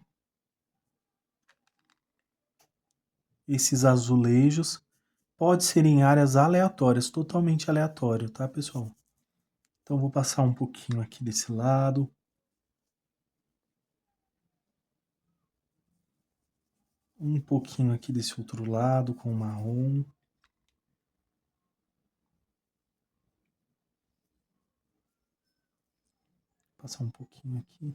esses azulejos. Pode ser em áreas aleatórias, totalmente aleatório, tá, pessoal? Então, vou passar um pouquinho aqui desse lado. Um pouquinho aqui desse outro lado com o marrom. Passar um pouquinho aqui.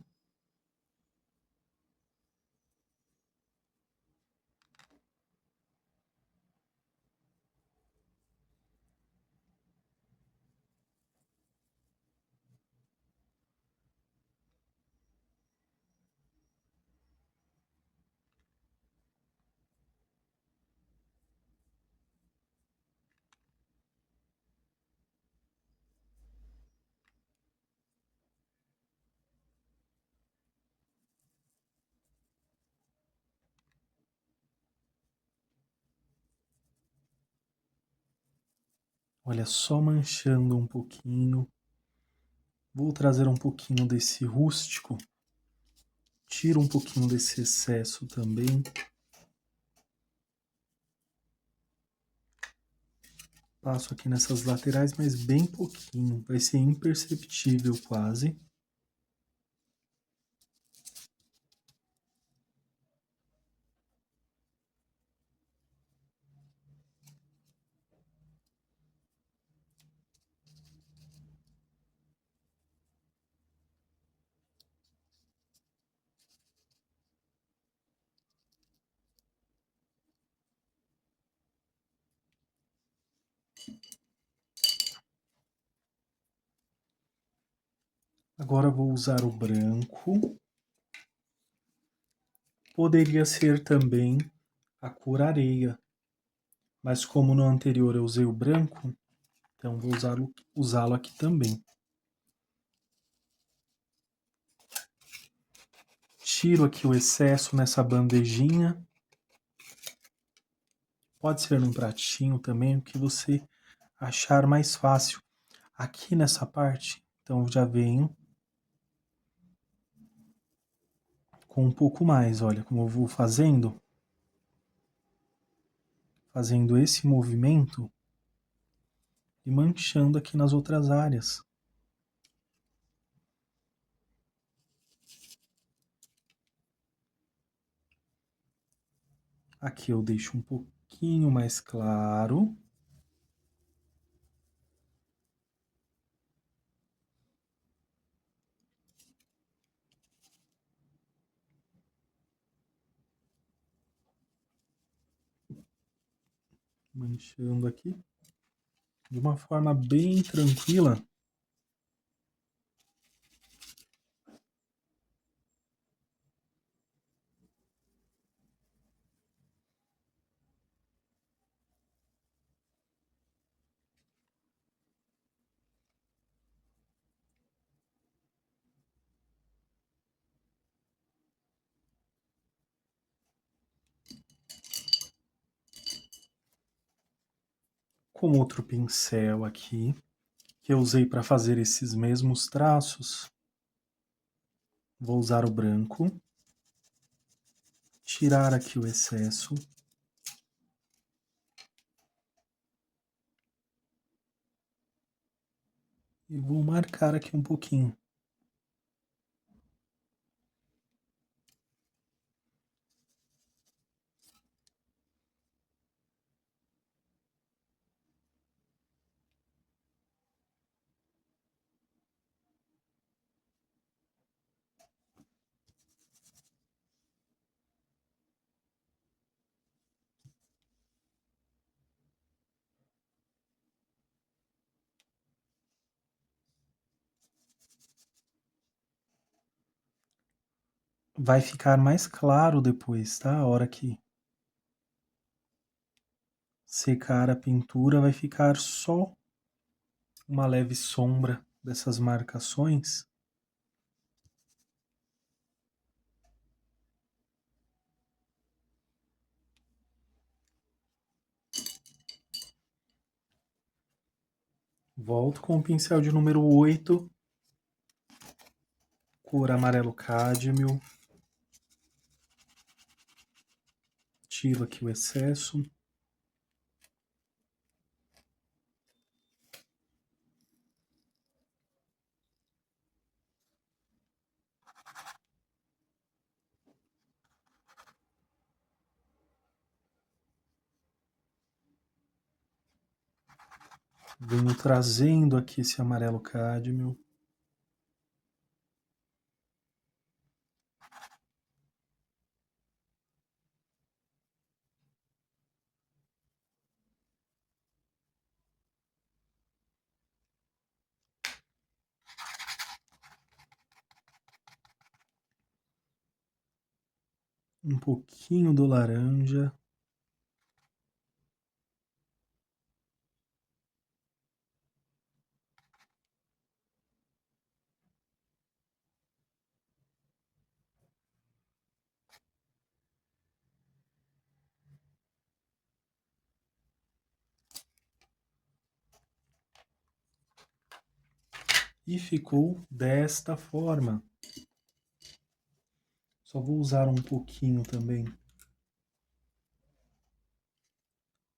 Olha, só manchando um pouquinho. Vou trazer um pouquinho desse rústico. Tiro um pouquinho desse excesso também. Passo aqui nessas laterais, mas bem pouquinho. Vai ser imperceptível quase. Agora vou usar o branco. Poderia ser também a cor areia. Mas como no anterior eu usei o branco, então vou usá-lo aqui também. Tiro aqui o excesso nessa bandejinha. Pode ser num pratinho também, o que você achar mais fácil. Aqui nessa parte, então já venho com um pouco mais, olha como eu vou fazendo. Fazendo esse movimento e manchando aqui nas outras áreas. Aqui eu deixo um pouquinho mais claro. Manchando aqui. De uma forma bem tranquila. Com outro pincel aqui, que eu usei para fazer esses mesmos traços. Vou usar o branco. Tirar aqui o excesso. E vou marcar aqui um pouquinho. Vai ficar mais claro depois, tá? A hora que secar a pintura, vai ficar só uma leve sombra dessas marcações. Volto com o pincel de número 8, cor amarelo cádmio. Tiro aqui o excesso. Venho trazendo aqui esse amarelo cádmio. Um pouquinho do laranja. E ficou desta forma. Só vou usar um pouquinho também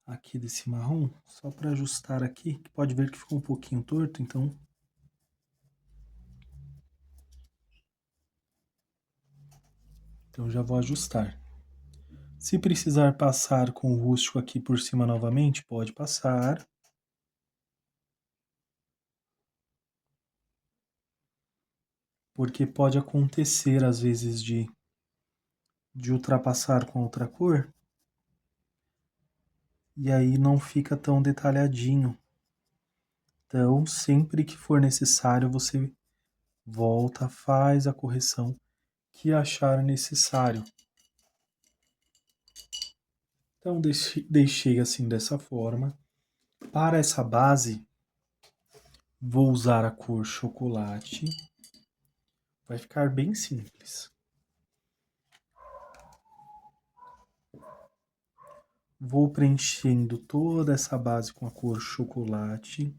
aqui desse marrom, só para ajustar aqui. Pode ver que ficou um pouquinho torto, então já vou ajustar. Se precisar passar com o rústico aqui por cima novamente, pode passar. Porque pode acontecer às vezes de ultrapassar com outra cor. E aí não fica tão detalhadinho. Então, sempre que for necessário, você volta, faz a correção que achar necessário. Então, deixei assim dessa forma. Para essa base, vou usar a cor chocolate. Vai ficar bem simples. Vou preenchendo toda essa base com a cor chocolate.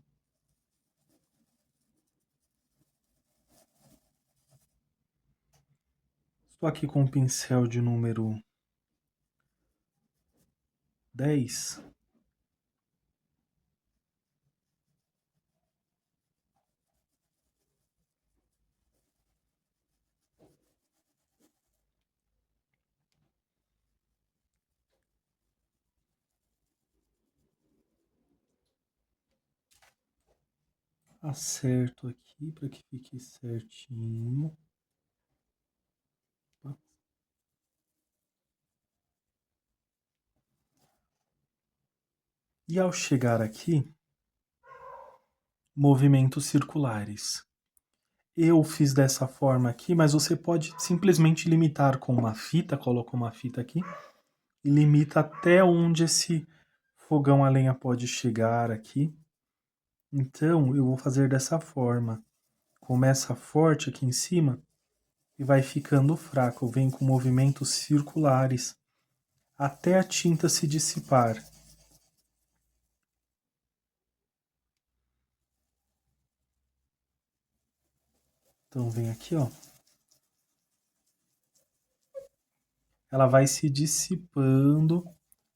Estou aqui com o pincel de número 10. Acerto aqui para que fique certinho. E ao chegar aqui, movimentos circulares. Eu fiz dessa forma aqui, mas você pode simplesmente limitar com uma fita, coloca uma fita aqui, e limita até onde esse fogão a lenha pode chegar aqui. Então, eu vou fazer dessa forma. Começa forte aqui em cima e vai ficando fraco. Eu venho com movimentos circulares até a tinta se dissipar. Então, vem aqui, ó. Ela vai se dissipando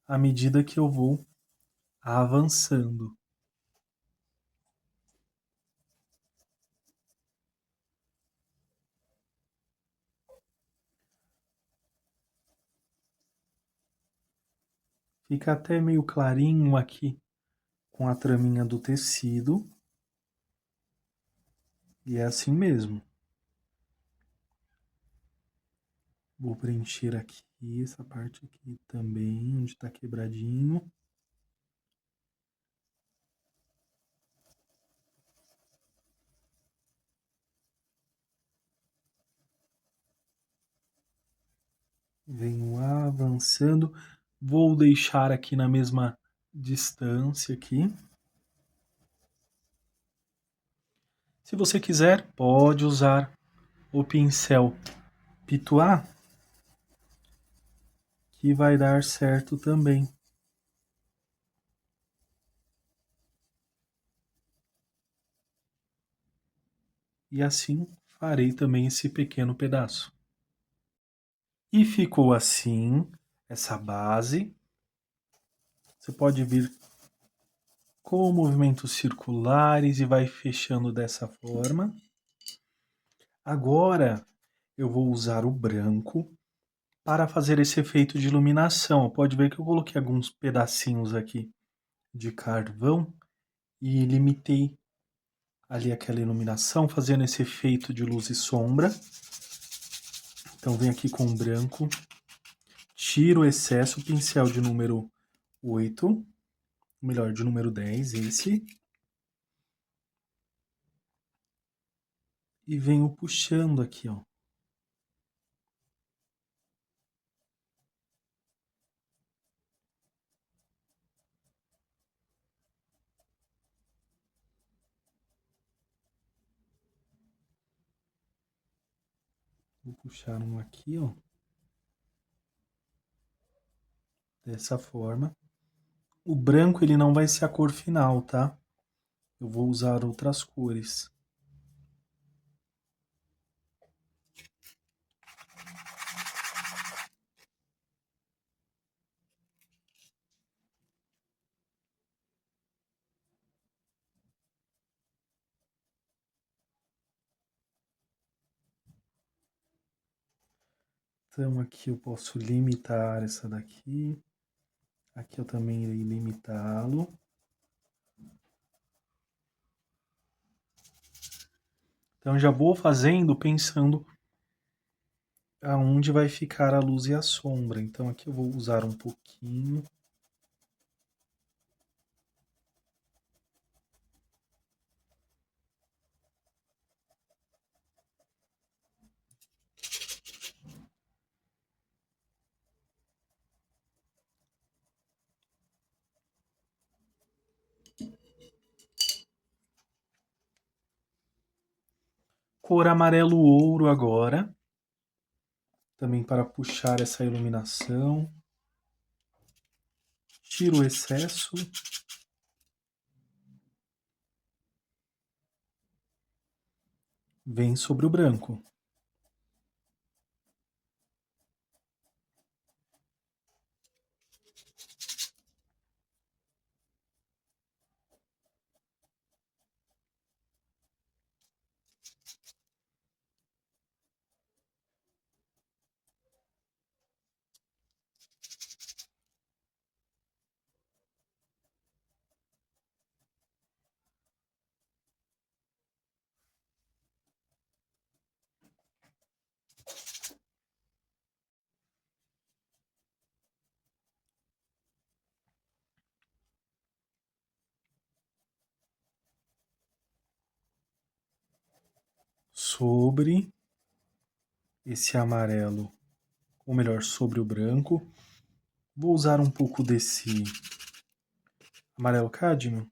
à medida que eu vou avançando. Fica até meio clarinho aqui com a traminha do tecido. E é assim mesmo. Vou preencher aqui, essa parte aqui também, onde tá quebradinho. Venho avançando. Vou deixar aqui na mesma distância aqui. Se você quiser, pode usar o pincel Pituá, que vai dar certo também. E assim farei também esse pequeno pedaço. E ficou assim essa base. Você pode vir com movimentos circulares e vai fechando dessa forma. Agora eu vou usar o branco para fazer esse efeito de iluminação. Pode ver que eu coloquei alguns pedacinhos aqui de carvão e limitei ali aquela iluminação, fazendo esse efeito de luz e sombra. Então venho aqui com o branco, tiro o excesso, pincel de número 8, melhor, de número 10, esse. E venho puxando aqui, ó. Vou puxar um aqui, ó. Dessa forma. O branco ele não vai ser a cor final, tá? Eu vou usar outras cores. Então aqui eu posso limitar essa daqui. Aqui eu também irei limitá-lo. Então já vou fazendo pensando aonde vai ficar a luz e a sombra. Então aqui eu vou usar um pouquinho. Cor amarelo ouro agora. Também para puxar essa iluminação. Tiro o excesso. Vem sobre o branco. Sobre esse amarelo, ou melhor, sobre o branco. Vou usar um pouco desse amarelo cádmio.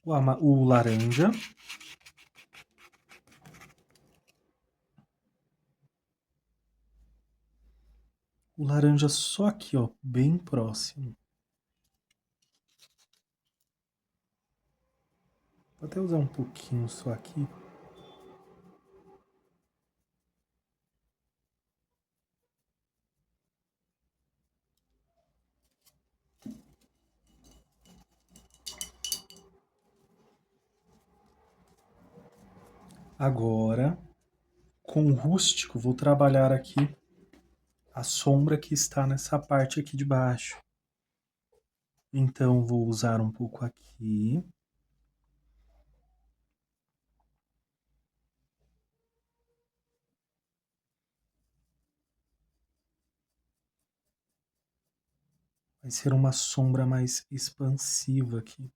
O laranja. O laranja só aqui, ó, bem próximo. Vou até usar um pouquinho só aqui. Agora, com o rústico, vou trabalhar aqui a sombra que está nessa parte aqui de baixo. Então, vou usar um pouco aqui. Vai ser uma sombra mais expansiva aqui.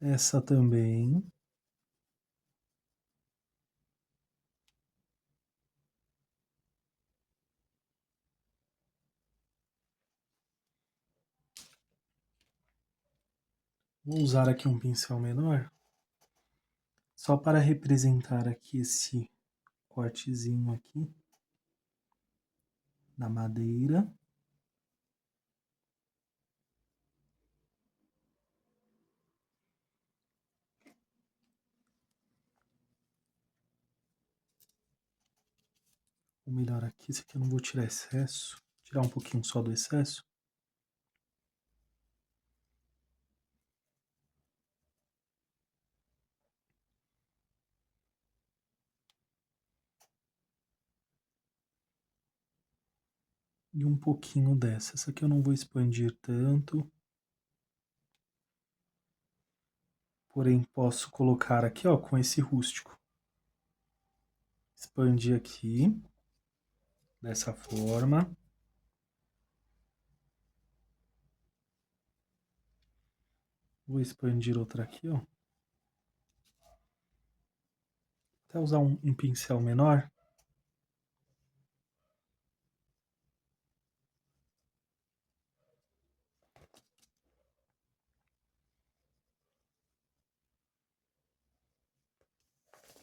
Essa também. Vou usar aqui um pincel menor, só para representar aqui esse cortezinho aqui na madeira. Vou melhor aqui, esse aqui eu não vou tirar excesso, tirar um pouquinho só do excesso. E um pouquinho dessa. Essa aqui eu não vou expandir tanto. Porém, posso colocar aqui, ó, com esse rústico. Expandir aqui, dessa forma. Vou expandir outra aqui, ó. Até usar um pincel menor.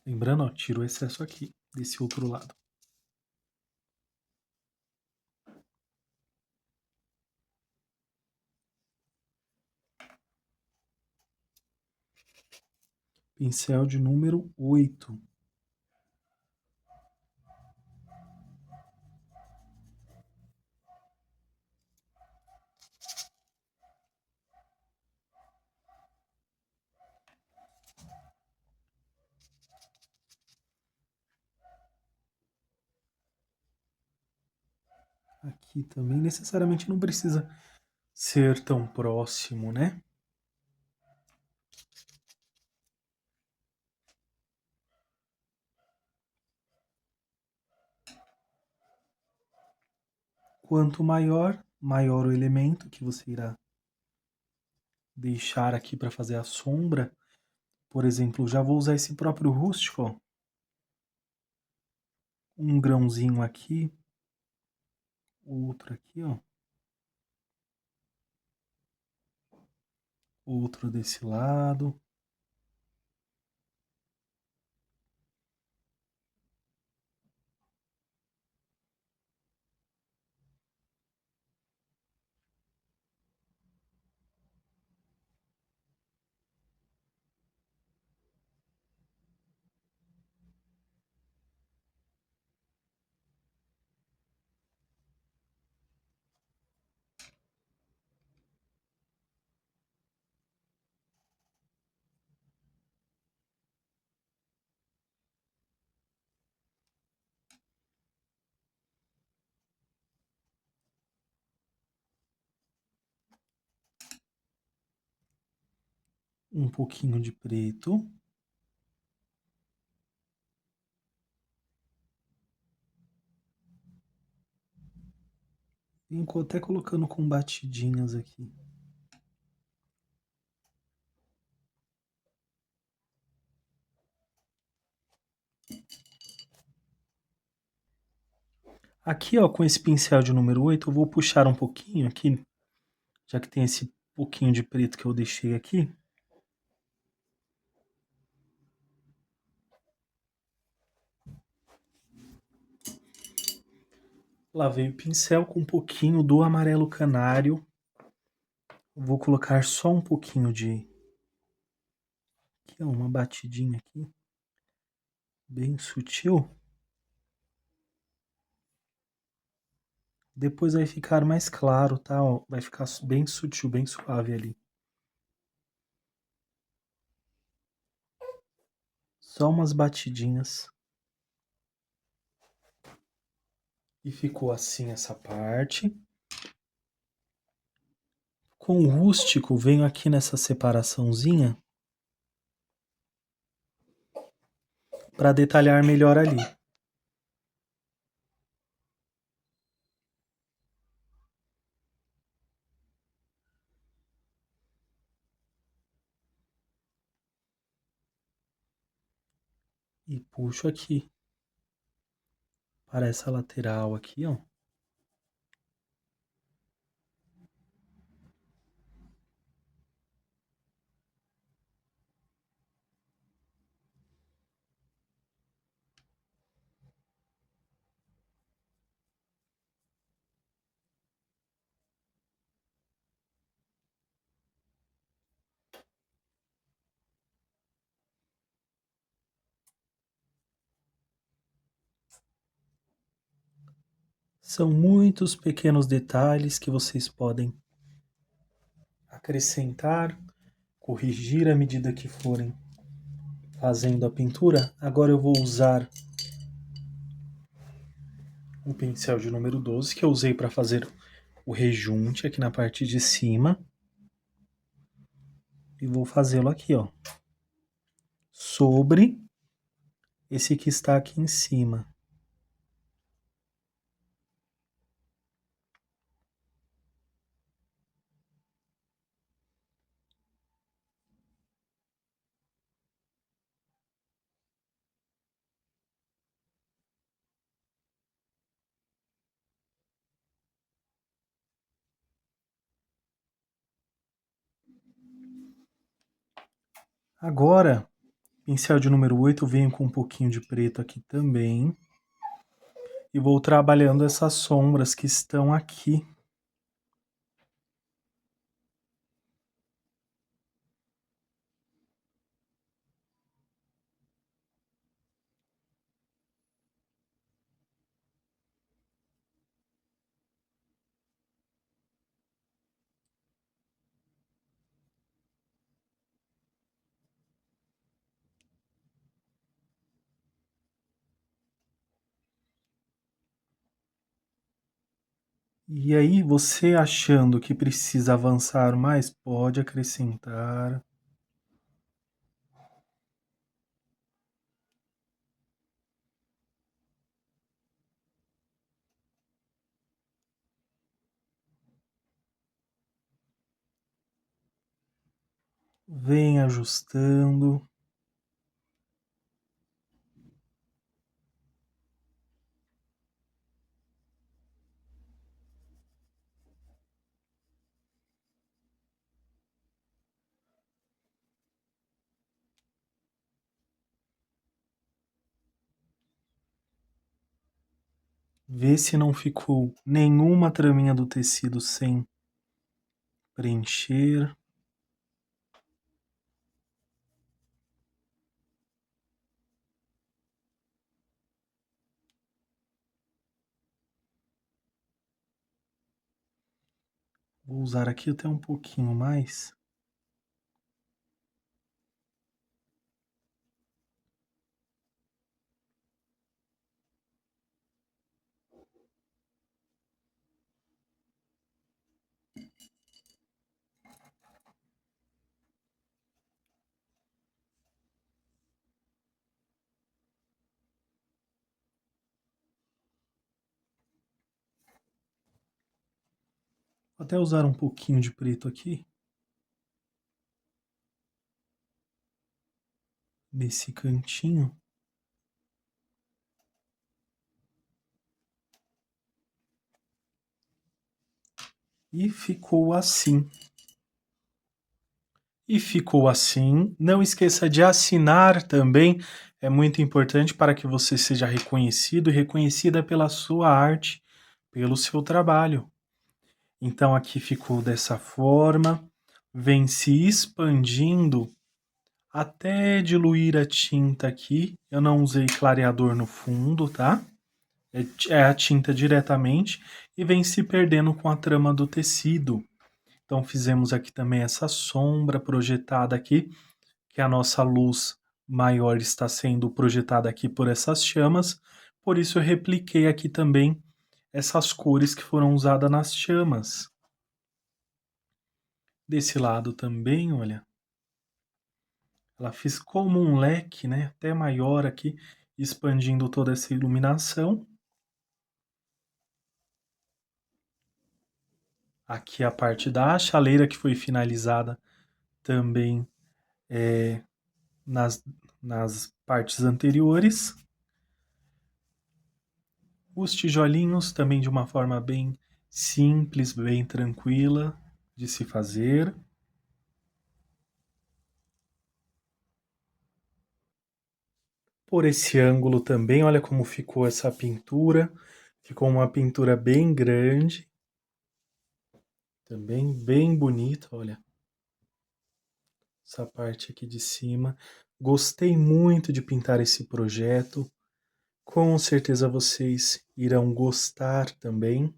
Lembrando, ó, tiro o excesso aqui, desse outro lado. Pincel de número 8. Aqui também, necessariamente não precisa ser tão próximo, né? Quanto maior, maior o elemento que você irá deixar aqui para fazer a sombra. Por exemplo, já vou usar esse próprio rústico, ó. Um grãozinho aqui, outro aqui, ó. Outro desse lado. Um pouquinho de preto. Venho até colocando com batidinhas aqui. Aqui, ó, com esse pincel de número 8, eu vou puxar um pouquinho aqui, já que tem esse pouquinho de preto que eu deixei aqui. Lavei o pincel com um pouquinho do amarelo canário. Vou colocar só um pouquinho de... Aqui, ó, uma batidinha aqui. Bem sutil. Depois vai ficar mais claro, tá? Ó, vai ficar bem sutil, bem suave ali. Só umas batidinhas. E ficou assim essa parte. Com o rústico, venho aqui nessa separaçãozinha para detalhar melhor ali. E puxo aqui para essa lateral aqui, ó. São muitos pequenos detalhes que vocês podem acrescentar, corrigir à medida que forem fazendo a pintura. Agora eu vou usar o pincel de número 12 que eu usei para fazer o rejunte aqui na parte de cima. E vou fazê-lo aqui, ó, sobre esse que está aqui em cima. Agora, pincel de número 8, venho com um pouquinho de preto aqui também. E vou trabalhando essas sombras que estão aqui. E aí, você achando que precisa avançar mais, pode acrescentar. Vem ajustando. Vê se não ficou nenhuma traminha do tecido sem preencher. Vou usar aqui até um pouquinho mais. Vou até usar um pouquinho de preto aqui. Nesse cantinho. E ficou assim. E ficou assim. Não esqueça de assinar também. É muito importante para que você seja reconhecido e reconhecida pela sua arte, pelo seu trabalho. Então aqui ficou dessa forma. Vem se expandindo até diluir a tinta aqui. Eu não usei clareador no fundo, tá? É a tinta diretamente e vem se perdendo com a trama do tecido. Então fizemos aqui também essa sombra projetada aqui, que é a nossa luz maior está sendo projetada aqui por essas chamas, por isso eu repliquei aqui também essas cores que foram usadas nas chamas. Desse lado também, olha, ela fez como um leque, né, até maior aqui, expandindo toda essa iluminação. Aqui a parte da chaleira que foi finalizada também nas, nas partes anteriores. Os tijolinhos também de uma forma bem simples, bem tranquila de se fazer. Por esse ângulo também, olha como ficou essa pintura. Ficou uma pintura bem grande, também bem bonita, olha. Essa parte aqui de cima. Gostei muito de pintar esse projeto. Com certeza vocês irão gostar também.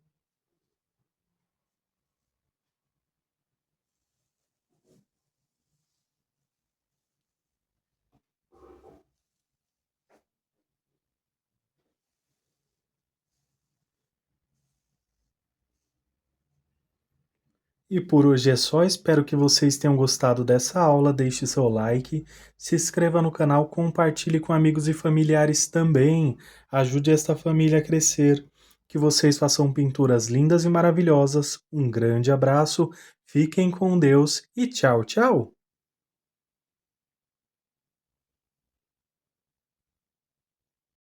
E por hoje é só, espero que vocês tenham gostado dessa aula, deixe seu like, se inscreva no canal, compartilhe com amigos e familiares também, ajude esta família a crescer, que vocês façam pinturas lindas e maravilhosas, um grande abraço, fiquem com Deus e tchau, tchau!